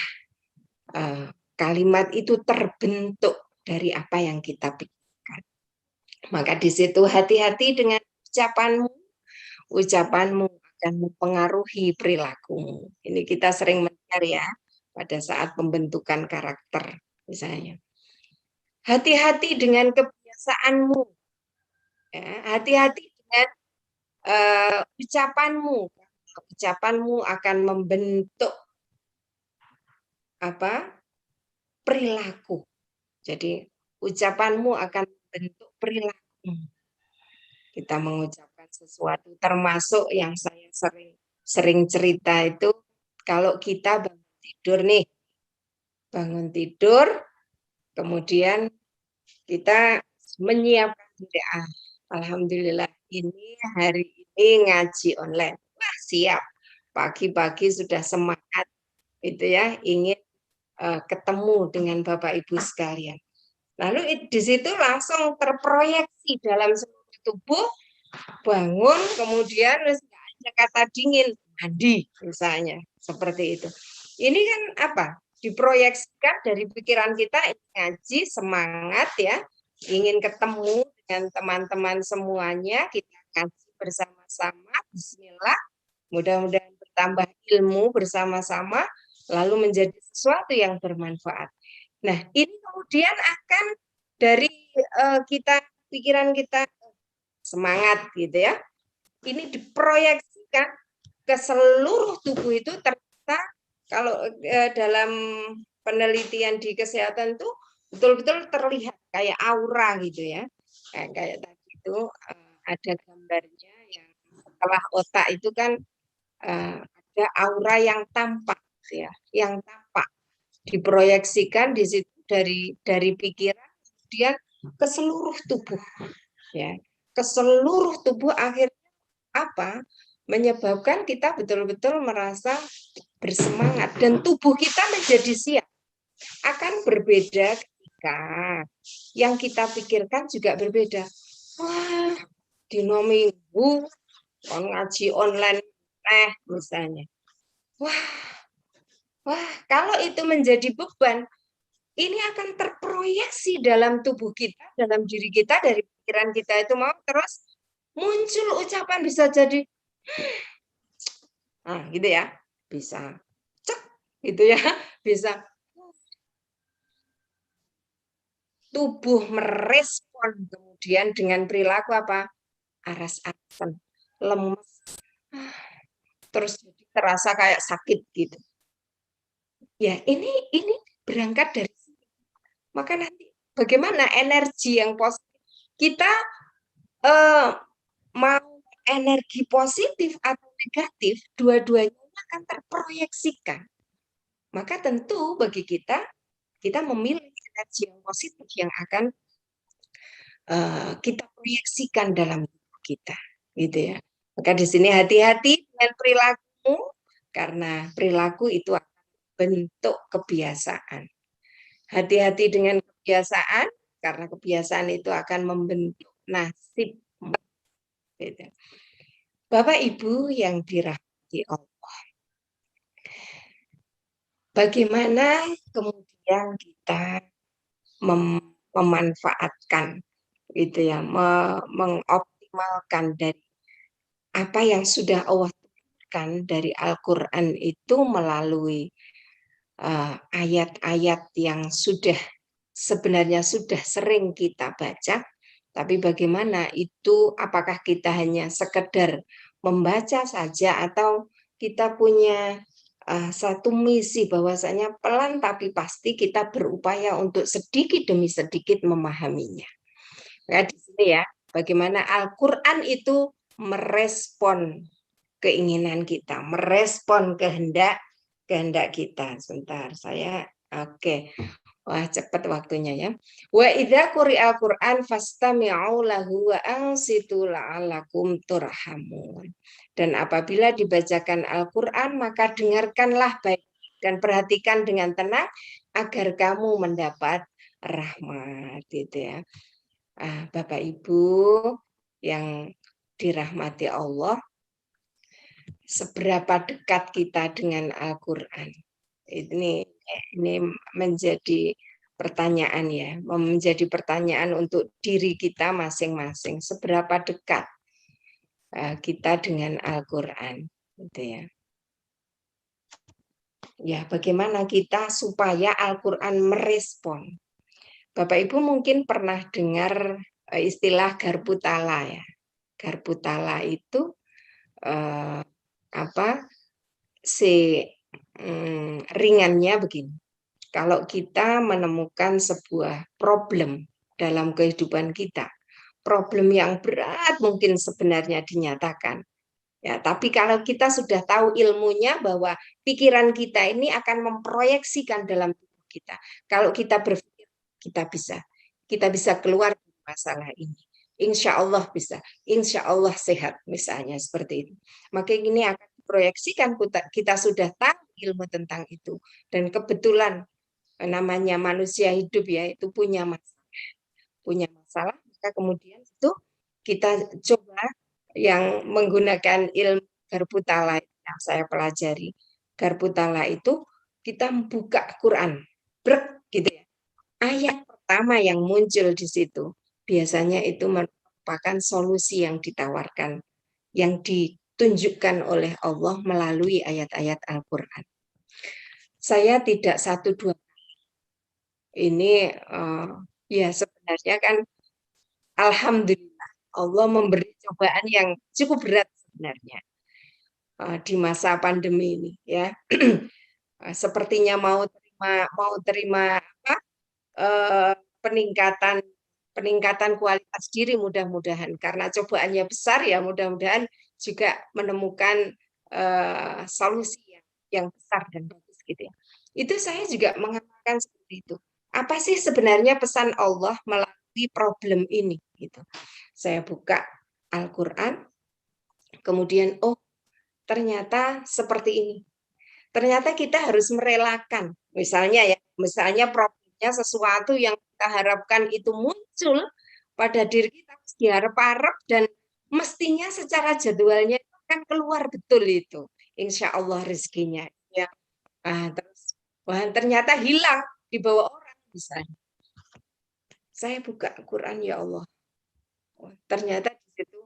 Speaker 3: kalimat itu terbentuk dari apa yang kita pikirkan. Maka di situ hati-hati dengan ucapanmu. Ucapanmu akan mempengaruhi perilakumu. Ini kita sering mendengar ya pada saat pembentukan karakter misalnya. Hati-hati dengan kebiasaanmu. Hati-hati dengan ucapanmu. Ucapanmu akan membentuk perilaku. Jadi ucapanmu akan membentuk perilaku. Kita mengucapkan sesuatu, termasuk yang saya sering cerita itu, kalau kita bangun tidur, kemudian kita menyiapkan diri, alhamdulillah ini hari ini ngaji online. Wah, siap. Pagi-pagi sudah semangat itu ya, ingin ketemu dengan Bapak Ibu sekalian. Lalu di situ langsung terproyeksi dalam seluruh tubuh, bangun, kemudian ada kata dingin, mandi misalnya, seperti itu. Ini kan apa? diproyeksikan dari pikiran kita ngaji semangat ya, ingin ketemu dengan teman-teman semuanya, kita ngaji bersama-sama, bismillah, mudah-mudahan bertambah ilmu bersama-sama, lalu menjadi sesuatu yang bermanfaat. Nah, ini kemudian akan dari kita, pikiran kita semangat gitu ya, ini diproyeksikan ke seluruh tubuh itu. Ternyata kalau dalam penelitian di kesehatan tuh betul-betul terlihat kayak aura gitu ya, kayak tadi itu ada gambarnya yang setelah otak itu kan ada aura yang tampak ya, yang tampak diproyeksikan di situ dari pikiran kemudian ke seluruh tubuh ya, ke seluruh tubuh, akhirnya apa? Menyebabkan kita betul-betul merasa bersemangat dan tubuh kita menjadi siap. Akan berbeda ketika yang kita pikirkan juga berbeda. Wah, dino minggu ngaji online misalnya. Wah, kalau itu menjadi beban, ini akan terproyeksi dalam tubuh kita, dalam diri kita, dari pikiran kita itu mau terus muncul ucapan, bisa jadi gitu ya, bisa cek gitu ya, bisa tubuh merespon kemudian dengan perilaku apa? Aras-arasan, lemes, terus jadi terasa kayak sakit gitu. Ya, ini berangkat dari sini. Maka nanti bagaimana energi yang positif? Kita mau energi positif atau negatif, dua-duanya akan terproyeksikan. Maka tentu bagi kita memilih energi yang positif yang akan kita proyeksikan dalam hidup kita, gitu ya. Maka di sini hati-hati dengan perilaku, karena perilaku itu akan bentuk kebiasaan. Hati-hati dengan kebiasaan, karena kebiasaan itu akan membentuk nasib. Gitu. Bapak Ibu yang dirahmati Allah, bagaimana kemudian kita memanfaatkan gitu ya, mengoptimalkan dari apa yang sudah Allah turunkan dari Al-Qur'an itu melalui ayat-ayat yang sebenarnya sudah sering kita baca, tapi bagaimana itu, apakah kita hanya sekedar membaca saja atau kita punya satu misi bahwasanya pelan tapi pasti kita berupaya untuk sedikit demi sedikit memahaminya. Nah, di sini ya, bagaimana Al-Qur'an itu merespon keinginan kita, merespon kehendak kita. Sebentar, saya oke. Wah, cepat waktunya ya. Wa idza quri'al Qur'an fastami'u lahu wa ansitu la'allakum turhamun. Dan apabila dibacakan Al-Qur'an, maka dengarkanlah baik dan perhatikan dengan tenang agar kamu mendapat rahmat, gitu ya. Bapak Ibu yang dirahmati Allah, seberapa dekat kita dengan Al-Qur'an? Ini menjadi pertanyaan ya, menjadi pertanyaan untuk diri kita masing-masing. Seberapa dekat kita dengan Al-Qur'an, gitu ya. Ya, bagaimana kita supaya Al-Qur'an merespon? Bapak Ibu mungkin pernah dengar istilah garpu tala ya. Garpu tala itu ringannya begini. Kalau kita menemukan sebuah problem dalam kehidupan kita, problem yang berat mungkin sebenarnya dinyatakan. Ya, tapi kalau kita sudah tahu ilmunya bahwa pikiran kita ini akan memproyeksikan dalam tubuh kita. Kalau kita berpikir kita bisa keluar dari masalah ini. Insya Allah bisa, insya Allah sehat misalnya seperti itu. Maka ini akan diproyeksikan, kita sudah tahu ilmu tentang itu. Dan kebetulan namanya manusia hidup ya, itu punya masalah, maka kemudian itu kita coba yang menggunakan ilmu garpu tala yang saya pelajari. Garpu tala itu kita buka Quran, brek gitu ya. Ayat pertama yang muncul di situ biasanya itu merupakan solusi yang ditawarkan, yang ditunjukkan oleh Allah melalui ayat-ayat Al-Quran. Saya tidak satu dua ini ya sebenarnya kan alhamdulillah Allah memberi cobaan yang cukup berat sebenarnya di masa pandemi ini ya. Sepertinya mau terima apa, peningkatan kualitas diri mudah-mudahan karena cobaannya besar ya, mudah-mudahan juga menemukan solusi yang besar dan bagus gitu ya. Itu saya juga mengamalkan seperti itu. Apa sih sebenarnya pesan Allah melalui problem ini gitu. Saya buka Al-Qur'an, kemudian oh ternyata seperti ini. Ternyata kita harus merelakan, misalnya problemnya sesuatu yang kita harapkan itu muncul pada diri kita, diharap-harap dan mestinya secara jadwalnya kan keluar betul itu, insya Allah rezekinya. Ya. Terus ternyata hilang di bawah orang misalnya. Saya buka Quran ya Allah, ternyata di situ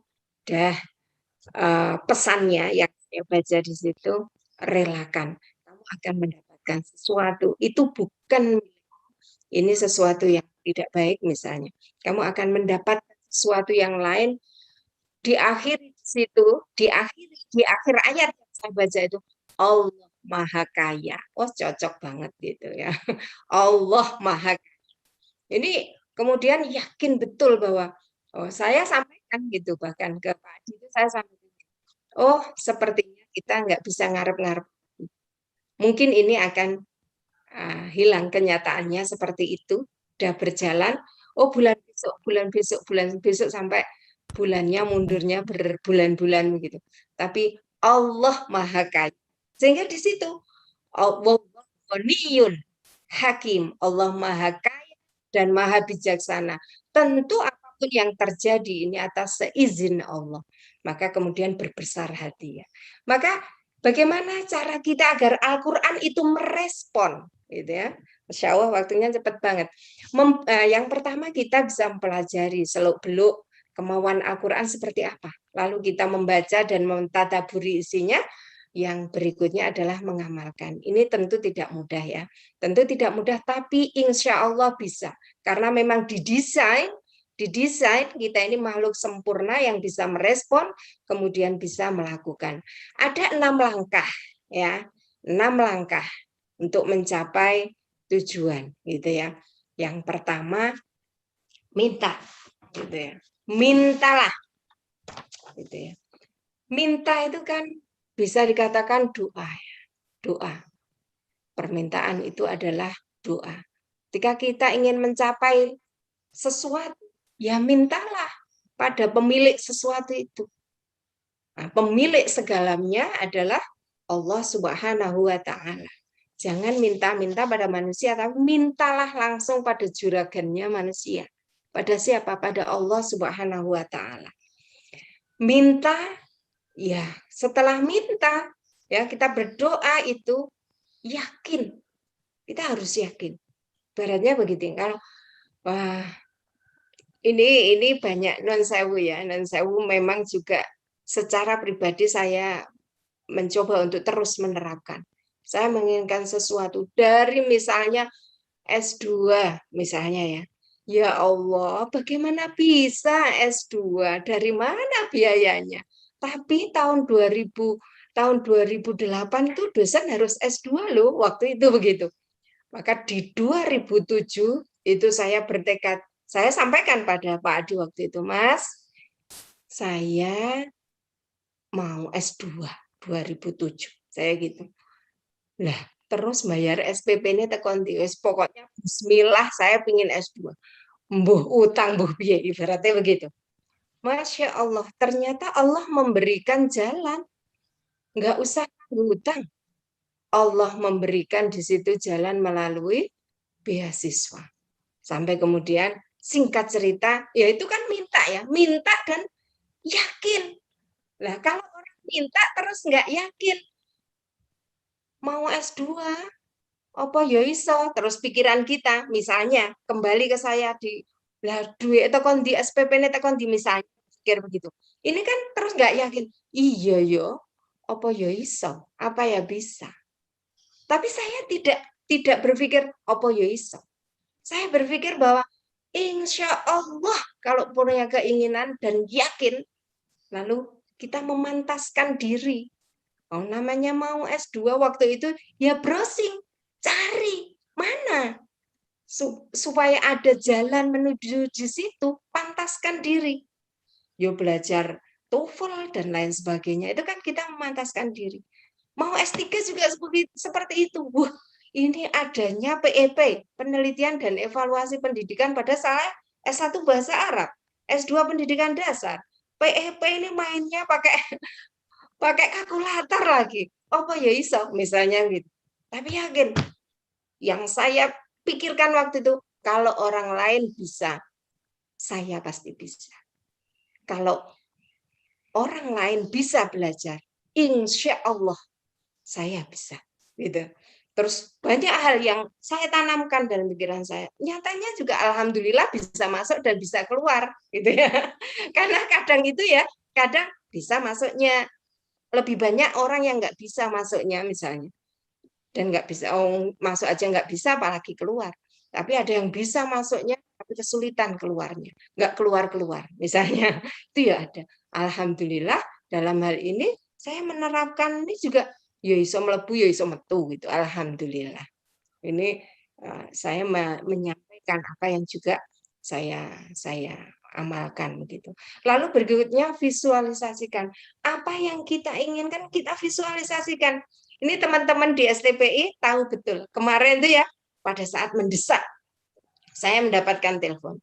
Speaker 3: dah pesannya yang saya baca di situ, relakan, kamu akan mendapatkan sesuatu, itu bukan ini sesuatu yang tidak baik misalnya, kamu akan mendapatkan sesuatu yang lain. Di akhir situ, di akhir ayat yang saya baca itu, Allah Maha Kaya. Oh cocok banget gitu ya. Allah Maha Kaya. Ini kemudian yakin betul bahwa saya sampaikan gitu, bahkan ke Pak Adi itu saya sampaikan, oh sepertinya kita nggak bisa ngarep-ngarep. Mungkin ini akan hilang kenyataannya seperti itu, udah berjalan, oh bulan besok sampai bulannya mundurnya berbulan-bulan begitu. Tapi Allah Maha Kaya. Sehingga di situ Allah Ghaniyun Hakim, Allah Maha Kaya dan Maha Bijaksana. Tentu apapun yang terjadi ini atas seizin Allah. Maka kemudian berbesar hati ya. Maka bagaimana cara kita agar Al-Quran itu merespon, gitu ya? Masya Allah waktunya cepat banget. Yang pertama kita bisa mempelajari seluk-beluk kemauan Al-Quran seperti apa. Lalu kita membaca dan mentadaburi isinya. Yang berikutnya adalah mengamalkan. Ini tentu tidak mudah ya. Tentu tidak mudah, tapi insya Allah bisa. Karena memang didesain kita ini makhluk sempurna yang bisa merespon, kemudian bisa melakukan. Ada 6 langkah ya, 6 langkah untuk mencapai tujuan gitu ya. Yang pertama minta gitu ya. Mintalah gitu ya. Minta itu kan bisa dikatakan doa ya. Doa. Permintaan itu adalah doa. Ketika kita ingin mencapai sesuatu, ya mintalah pada pemilik sesuatu itu. Nah, pemilik segalanya adalah Allah Subhanahu wa Ta'ala. Jangan minta-minta pada manusia, tapi mintalah langsung pada juragannya manusia. Pada siapa? Pada Allah Subhanahu wa Ta'ala. Minta, ya setelah minta, ya kita berdoa itu yakin. Kita harus yakin. Ibaratnya begitu. Kalau wah, ini banyak non sewu ya. Non sewu memang juga secara pribadi saya mencoba untuk terus menerapkan. Saya menginginkan sesuatu dari misalnya S2 misalnya ya. Ya Allah, bagaimana bisa S2? Dari mana biayanya? Tapi tahun 2008 itu dosen harus S2 loh, waktu itu begitu. Maka di 2007 itu saya bertekad, saya sampaikan pada Pak Adi waktu itu, Mas, saya mau S2 2007, saya gitu. Nah, terus bayar SPP ini tekon tiwis, pokoknya bismillah saya pingin S2. Mbuh utang, mbuh piye, ibaratnya begitu. Masya Allah, ternyata Allah memberikan jalan. Nggak usah hutang. Allah memberikan di situ jalan melalui beasiswa. Sampai kemudian singkat cerita, ya itu kan minta ya, minta dan yakin. Nah, kalau orang minta terus nggak yakin, mau S2, Apa ya iso? Terus pikiran kita, misalnya kembali ke saya di lah duit tekon di SPP ini tekon di misalnya pikir begitu. Ini kan terus nggak yakin. Iya yo, apa ya iso? Apa ya bisa? Tapi saya tidak berpikir apa ya iso. Saya berpikir bahwa insya Allah kalau punya keinginan dan yakin, lalu kita memantaskan diri. Oh, namanya mau S2 waktu itu ya browsing, cari mana supaya ada jalan menuju di situ, pantaskan diri. Yo belajar TOEFL dan lain sebagainya. Itu kan kita memantaskan diri. Mau S3 juga seperti itu. Wah, ini adanya PEP, penelitian dan evaluasi pendidikan pada saya S1 bahasa Arab, S2 pendidikan dasar. PEP ini mainnya pakai kalkulator lagi. Apa ya iso misalnya gitu. Tapi yakin yang saya pikirkan waktu itu kalau orang lain bisa, saya pasti bisa. Kalau orang lain bisa belajar, insya Allah saya bisa. Gitu. Terus banyak hal yang saya tanamkan dalam pikiran saya. Nyatanya juga alhamdulillah bisa masuk dan bisa keluar, gitu ya. Karena kadang itu ya, kadang bisa masuknya lebih banyak orang yang nggak bisa masuknya misalnya. Dan nggak bisa, masuk aja nggak bisa apalagi keluar. Tapi ada yang bisa masuknya tapi kesulitan keluarnya, nggak keluar misalnya. Itu ya ada. Alhamdulillah dalam hal ini saya menerapkan ini juga ya iso mlebu ya iso metu gitu. Alhamdulillah. Ini saya menyampaikan apa yang juga saya amalkan begitu. Lalu berikutnya visualisasikan apa yang kita inginkan, kita visualisasikan. Ini teman-teman di STPI tahu betul. Kemarin itu ya pada saat mendesak saya mendapatkan telepon.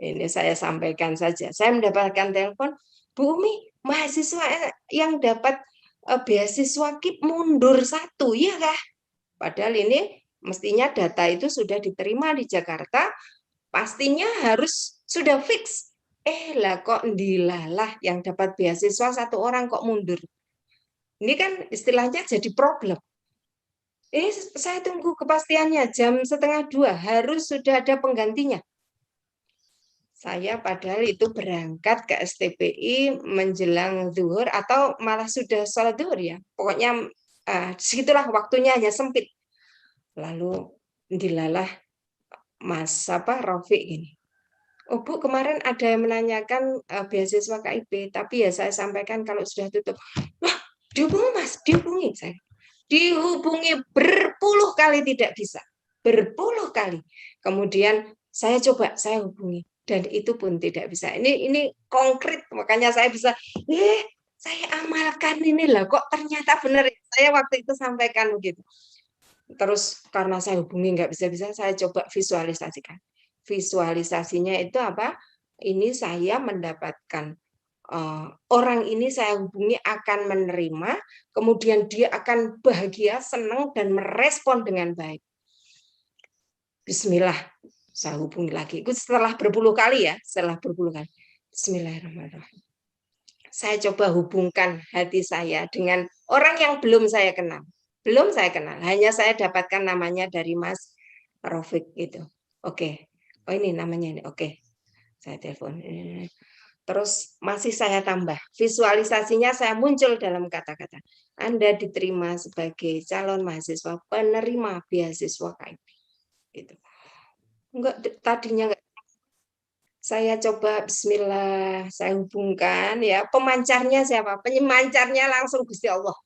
Speaker 3: Ini saya sampaikan saja. Saya mendapatkan telepon, Bu Umi, mahasiswa yang dapat beasiswa KIP mundur 1, ya kah? Padahal ini mestinya data itu sudah diterima di Jakarta, pastinya harus sudah fix. Lah kok dilalah yang dapat beasiswa 1 orang kok mundur. Ini kan istilahnya jadi problem. Ini saya tunggu kepastiannya jam 1:30 harus sudah ada penggantinya. Saya padahal itu berangkat ke STPI menjelang zuhur atau malah sudah sholat zuhur ya. Pokoknya segitulah waktunya hanya sempit. Lalu dilalah Mas Rafiq ini. Oh Bu, kemarin ada yang menanyakan beasiswa KIP, tapi ya saya sampaikan kalau sudah tutup. Wah, dihubungi Mas, dihubungi saya. Dihubungi berpuluh kali tidak bisa. Berpuluh kali. Kemudian saya hubungi dan itu pun tidak bisa. Ini konkret, makanya saya bisa saya amalkan inilah kok ternyata benar. Saya waktu itu sampaikan begitu. Terus karena saya hubungi nggak bisa-bisa, saya coba visualisasikan. Visualisasinya itu apa? Ini saya mendapatkan orang ini saya hubungi akan menerima, kemudian dia akan bahagia, senang, dan merespon dengan baik. Bismillah, saya hubungi lagi. Itu setelah berpuluh kali ya, Bismillahirrahmanirrahim. Saya coba hubungkan hati saya dengan orang yang belum saya kenal. Hanya saya dapatkan namanya dari Mas Rafiq itu. Oke. Oh ini namanya ini. Oke. Saya telepon. Terus masih saya tambah. Visualisasinya saya muncul dalam kata-kata. Anda diterima sebagai calon mahasiswa penerima beasiswa KIP. Gitu. Tadinya enggak. Saya coba bismillah, saya hubungkan ya. Pemancarnya siapa? Penyemancarnya langsung Gusti Allah.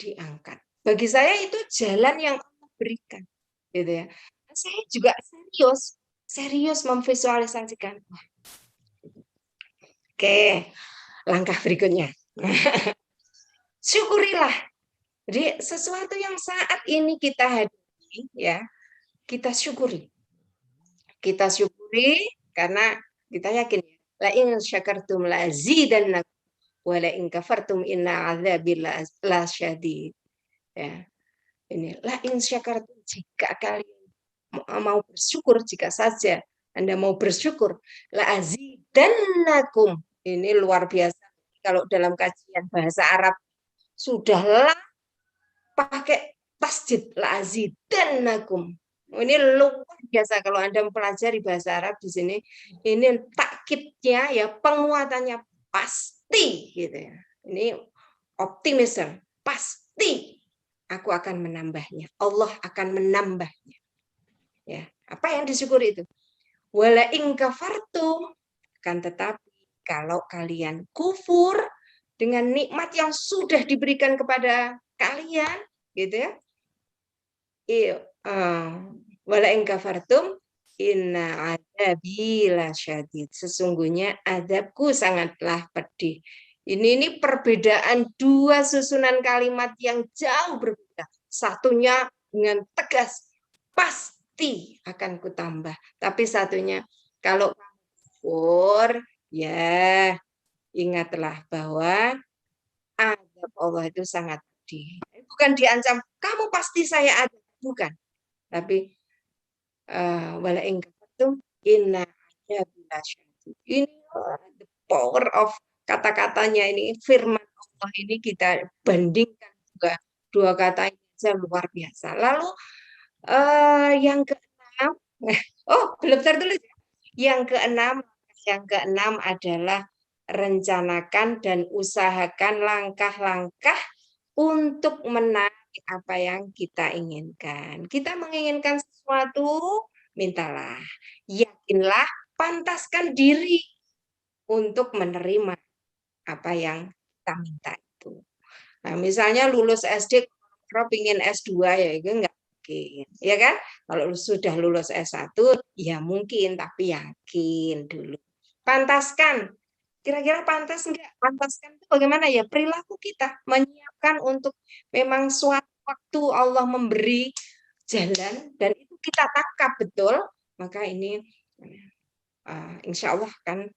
Speaker 3: Diangkat. Bagi saya itu jalan yang Allah berikan. Gitu ya. Saya juga serius memvisualisasikan. Oke, langkah berikutnya. Syukurilah. Jadi sesuatu yang saat ini kita hadapi ya, kita syukuri. Kita syukuri karena kita yakin la in syakartum la azidannakum wa la in kafartum inna adzabi lasyadid. Ya. Ini la in syakartum, jika kalian mau bersyukur, jika saja Anda mau bersyukur, la azidannakum. Ini luar biasa. Kalau dalam kajian bahasa Arab sudah la pakai tasjid la'azidannakum. Ini luar biasa kalau Anda mempelajari bahasa Arab di sini. Ini takkidnya ya, penguatannya pasti gitu ya. Ini optimism, pasti aku akan menambahnya. Allah akan menambahnya. Ya, apa yang disyukuri itu? Wala in kafartum, kan tetapi kalau kalian kufur dengan nikmat yang sudah diberikan kepada kalian, gitu ya. Wala in kafartum inna adabi lasyadid. Sesungguhnya adabku sangatlah pedih. Ini perbedaan dua susunan kalimat yang jauh berbeda. Satunya dengan tegas, pasti akan kutambah. Tapi satunya, kalau kufur, ya ingatlah bahwa adab Allah itu sangat pedih. Bukan diancam, kamu pasti saya adab. Bukan. Tapi, wala in kafartum inna adabi lasyadid. Ini the power of kata-katanya ini, firman Allah ini kita bandingkan juga dua kata ini saja luar biasa. Lalu yang keenam, belum tertulis. Yang keenam adalah rencanakan dan usahakan langkah-langkah untuk menarik apa yang kita inginkan. Kita menginginkan sesuatu, mintalah. Yakinlah, pantaskan diri untuk menerima apa yang kita minta itu. Nah, misalnya lulus SD, kalau ingin S2 ya itu enggak mungkin, ya kan? Kalau sudah lulus S1 ya mungkin, tapi yakin dulu. Pantaskan. Kira-kira pantas enggak? Pantaskan itu bagaimana ya? Perilaku kita menyiapkan untuk memang suatu waktu Allah memberi jalan dan itu kita tangkap betul, maka ini insya Allah kan.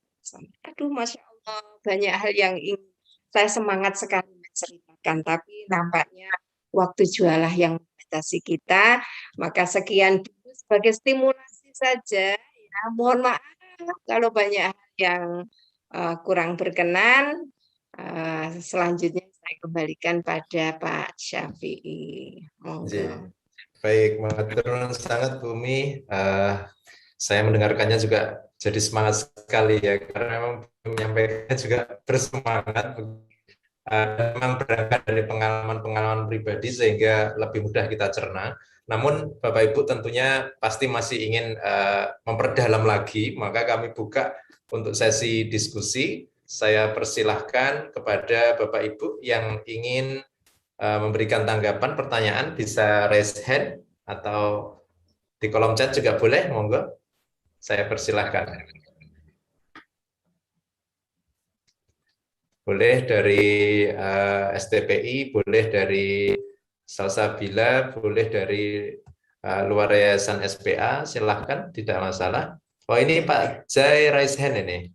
Speaker 3: Aduh, Masya Allah, banyak hal yang ingin saya semangat sekali menceritakan, tapi nampaknya waktu jualah yang membatasi kita. Maka sekian dulu sebagai stimulasi saja. Ya, mohon maaf kalau banyak hal yang kurang berkenan. Selanjutnya saya kembalikan pada Pak Syafi'i. Monggo.
Speaker 2: Baik, matur sangat Bumi. Saya mendengarkannya juga jadi semangat sekali ya, karena memang menyampaikan juga bersemangat. Memang berangkat dari pengalaman-pengalaman pribadi sehingga lebih mudah kita cerna. Namun Bapak Ibu tentunya pasti masih ingin memperdalam lagi, maka kami buka untuk sesi diskusi. Saya persilahkan kepada Bapak Ibu yang ingin memberikan tanggapan, pertanyaan, bisa raise hand atau di kolom chat juga boleh, monggo. Saya persilahkan. Boleh dari STPI, boleh dari Salsabila, boleh dari luar yayasan SPA, silahkan, tidak masalah. Oh, ini Pak Jai raise hand ini.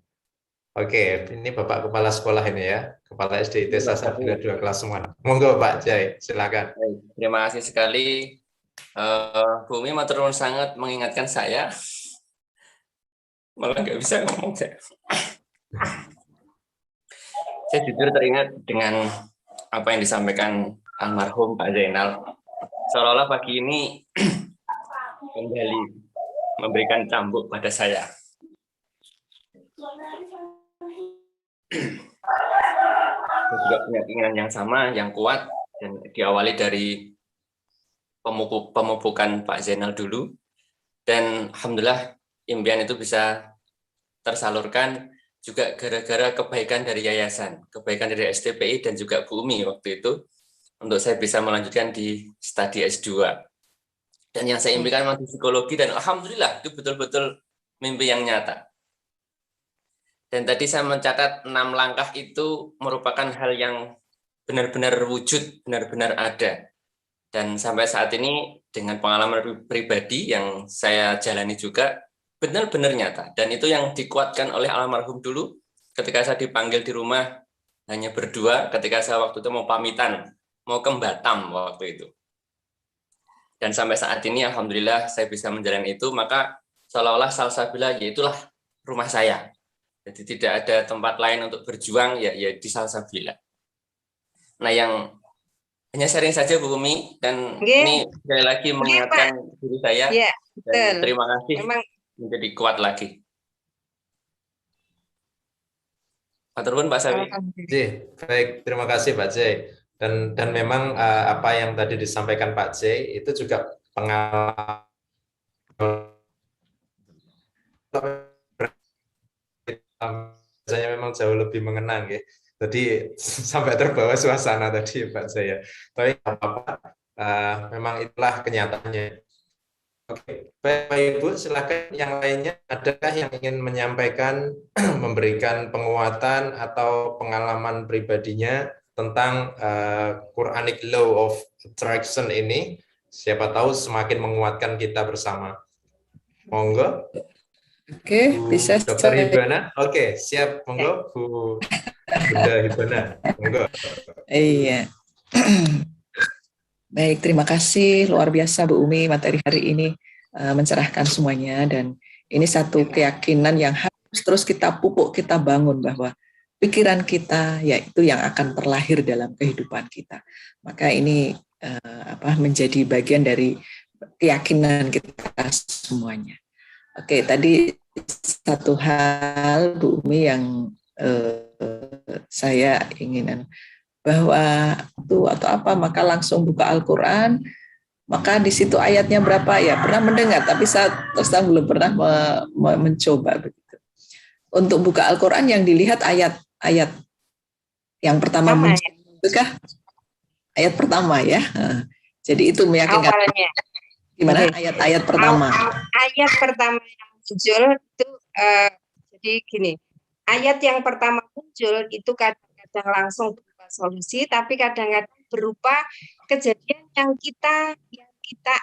Speaker 2: Oke, ini Bapak Kepala Sekolah ini ya, Kepala SDIT Salsabila 2 kelas semua. Monggo Pak Jai, silakan.
Speaker 7: Terima kasih sekali. Bumi matur nuwun sangat mengingatkan saya. Malah nggak bisa ngomong saya. Saya jujur teringat dengan apa yang disampaikan almarhum Pak Zainal. Seolah-olah pagi ini kembali memberikan cambuk pada saya. Saya juga punya keinginan yang sama, yang kuat, dan diawali dari pemupukan Pak Zainal dulu. Dan alhamdulillah impian itu bisa tersalurkan juga gara-gara kebaikan dari yayasan, kebaikan dari STPI dan juga Bu Umi waktu itu, untuk saya bisa melanjutkan di studi S2. Dan yang saya impikan memang psikologi, dan alhamdulillah itu betul-betul mimpi yang nyata. Dan tadi saya mencatat 6 langkah itu merupakan hal yang benar-benar wujud, benar-benar ada. Dan sampai saat ini dengan pengalaman pribadi yang saya jalani juga, benar-benar nyata. Dan itu yang dikuatkan oleh almarhum dulu ketika saya dipanggil di rumah hanya berdua, ketika saya waktu itu mau pamitan, mau ke Batam waktu itu. Dan sampai saat ini alhamdulillah saya bisa menjalani itu, maka seolah-olah Salsabila yaitulah rumah saya. Jadi tidak ada tempat lain untuk berjuang ya di Salsabila. Nah, yang hanya sharing saja Bu Umi, dan
Speaker 3: Nggih.
Speaker 7: ini sekali lagi mengingatkan diri saya,
Speaker 3: Ya,
Speaker 7: dan
Speaker 3: betul.
Speaker 7: terima kasih
Speaker 3: Memang
Speaker 7: menjadi kuat lagi. Matur nuwun Pak Safi.
Speaker 3: alhamdulillah.
Speaker 2: Baik, terima kasih Pak J. Dan memang apa yang tadi disampaikan Pak J itu juga pengalaman saya memang jauh lebih mengenang ya. Jadi sampai terbawa suasana tadi Pak J ya. Tapi nggak apa-apa, memang itulah kenyataannya. Oke, Bapak Ibu, silakan yang lainnya, adakah yang ingin menyampaikan, memberikan penguatan atau pengalaman pribadinya tentang Quranic Law of Attraction ini? Siapa tahu semakin menguatkan kita bersama. Monggo.
Speaker 6: Oke,
Speaker 2: Bu
Speaker 6: bisa
Speaker 2: Dr.
Speaker 6: saya.
Speaker 2: Hibana. Oke, siap. Monggo, Bu Bunda Hibana. Monggo.
Speaker 6: Iya. Baik, terima kasih luar biasa Bu Umi, materi hari ini mencerahkan semuanya, dan ini satu keyakinan yang harus terus kita pupuk, kita bangun bahwa pikiran kita yaitu yang akan terlahir dalam kehidupan kita. Maka ini menjadi bagian dari keyakinan kita semuanya. Oke, tadi satu hal Bu Umi yang saya ingin bahwa itu atau apa, maka langsung buka Al-Quran, maka di situ ayatnya berapa ya, pernah mendengar tapi saya terus terang belum pernah mencoba begitu. Untuk buka Al-Quran yang dilihat ayat yang pertama muncul, itukah ayat pertama ya. Jadi itu meyakinkan.
Speaker 3: Awalnya.
Speaker 6: Gimana ayat-ayat pertama?
Speaker 3: Ayat pertama yang muncul itu jadi gini, ayat yang pertama muncul itu kadang-kadang langsung berupa solusi, tapi kadang-kadang berupa kejadian yang kita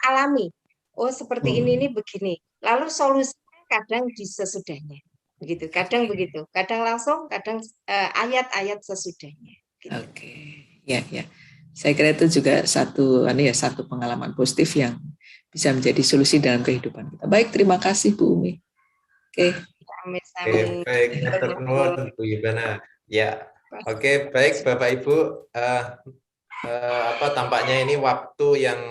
Speaker 3: alami. Oh, seperti ini begini. Lalu solusinya kadang di sesudahnya. Begitu, kadang begitu. Kadang langsung, kadang ayat-ayat sesudahnya. Gitu.
Speaker 6: Oke. Ya. Saya kira itu juga satu pengalaman positif yang bisa menjadi solusi dalam kehidupan kita. Baik, terima kasih Bu Umi. Oke.
Speaker 2: Baik, matur nuwun Bu Hibana. Ya. Oke, baik Bapak Ibu, tampaknya ini waktu yang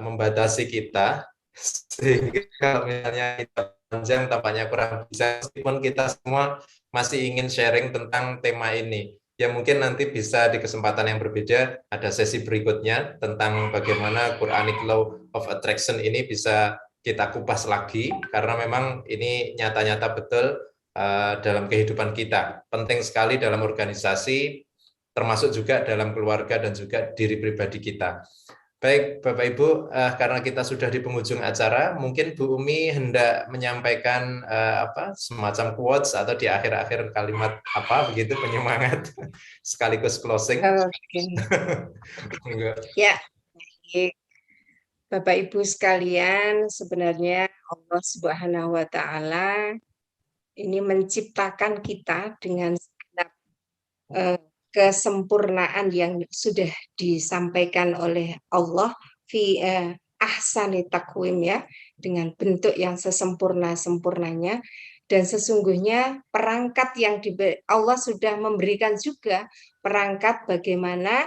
Speaker 2: membatasi kita, sehingga kalau misalnya kita panjang tampaknya kurang bisa, meskipun kita semua masih ingin sharing tentang tema ini. Ya mungkin nanti bisa di kesempatan yang berbeda ada sesi berikutnya tentang bagaimana Quranic Law of Attraction ini bisa kita kupas lagi, karena memang ini nyata-nyata betul dalam kehidupan kita. Penting sekali dalam organisasi, termasuk juga dalam keluarga dan juga diri pribadi kita. Baik Bapak Ibu, karena kita sudah di penghujung acara, mungkin Bu Umi hendak menyampaikan semacam quotes atau di akhir-akhir kalimat begitu penyemangat sekaligus closing.
Speaker 3: Ya, baik. Bapak Ibu sekalian, sebenarnya Allah Subhanahu wa Ta'ala ini menciptakan kita dengan kesempurnaan yang sudah disampaikan oleh Allah fi ahsani takwim, ya, dengan bentuk yang sesempurna-sempurnanya, dan sesungguhnya perangkat yang Allah sudah memberikan juga perangkat bagaimana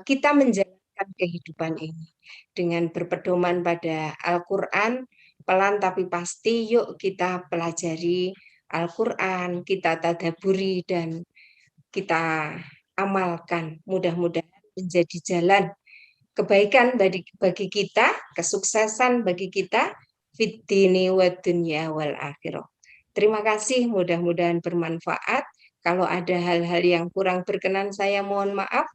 Speaker 3: kita menjalankan kehidupan ini dengan berpedoman pada Al-Qur'an. Pelan tapi pasti, yuk kita pelajari Al-Qur'an, kita tadaburi dan kita amalkan. Mudah-mudahan menjadi jalan kebaikan bagi kita, kesuksesan bagi kita, fid dini wa dunya wal akhirah. Terima kasih, mudah-mudahan bermanfaat. Kalau ada hal-hal yang kurang berkenan, saya mohon maaf.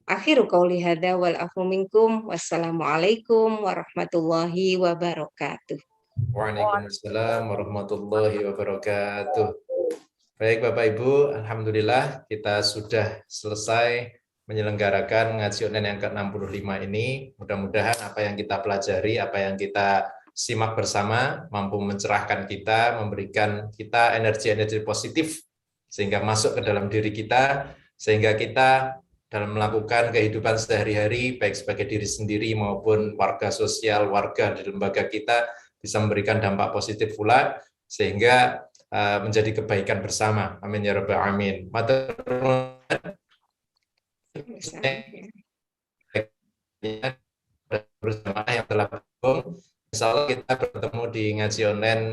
Speaker 3: Akhiru qauli hadza wal afu minkum. Wassalamualaikum warahmatullahi wabarakatuh.
Speaker 2: Waalaikumsalam warahmatullahi wabarakatuh. Baik Bapak Ibu, alhamdulillah kita sudah selesai menyelenggarakan ngaji online yang ke-65 ini. Mudah-mudahan apa yang kita pelajari, apa yang kita simak bersama mampu mencerahkan kita, memberikan kita energi-energi positif sehingga masuk ke dalam diri kita, sehingga kita dalam melakukan kehidupan sehari-hari baik sebagai diri sendiri maupun warga sosial, warga di lembaga kita bisa memberikan dampak positif pula sehingga menjadi kebaikan bersama. Amin ya rabbal alamin. berjamaah yang telah bergabung. Insya Allah kita bertemu di ngaji online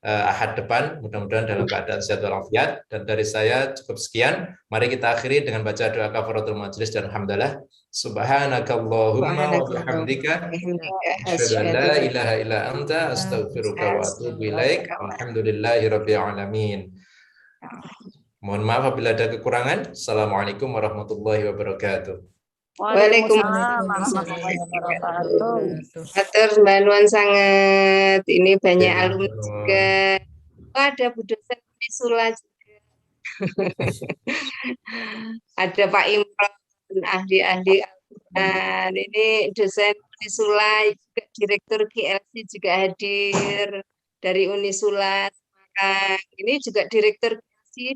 Speaker 2: Ahad depan, mudah-mudahan dalam keadaan sehat walafiat. Dan dari saya cukup sekian. Mari kita akhiri dengan baca doa kafaratul majelis dan hamdalah. Subhanakallahumma wa bihamdika asyhadu an la ilaha illa anta astaghfiruka wa atubu ilaik. Alhamdulillahirabbil alamin. Mohon maaf apabila ada kekurangan. Assalamualaikum warahmatullahi wabarakatuh.
Speaker 4: Waalaikumsalam warahmatullahi wabarakatuh.
Speaker 3: Matur Mbak Nuan sangat. Ini banyak alumni juga. Oh, ada Bu dosen Unisula juga. Ada Pak Imran, ahli-ahli Al-Quran. Ini dosen Unisula, juga Direktur GLC juga hadir dari Unisula Semarang. Ini juga Direktur GLC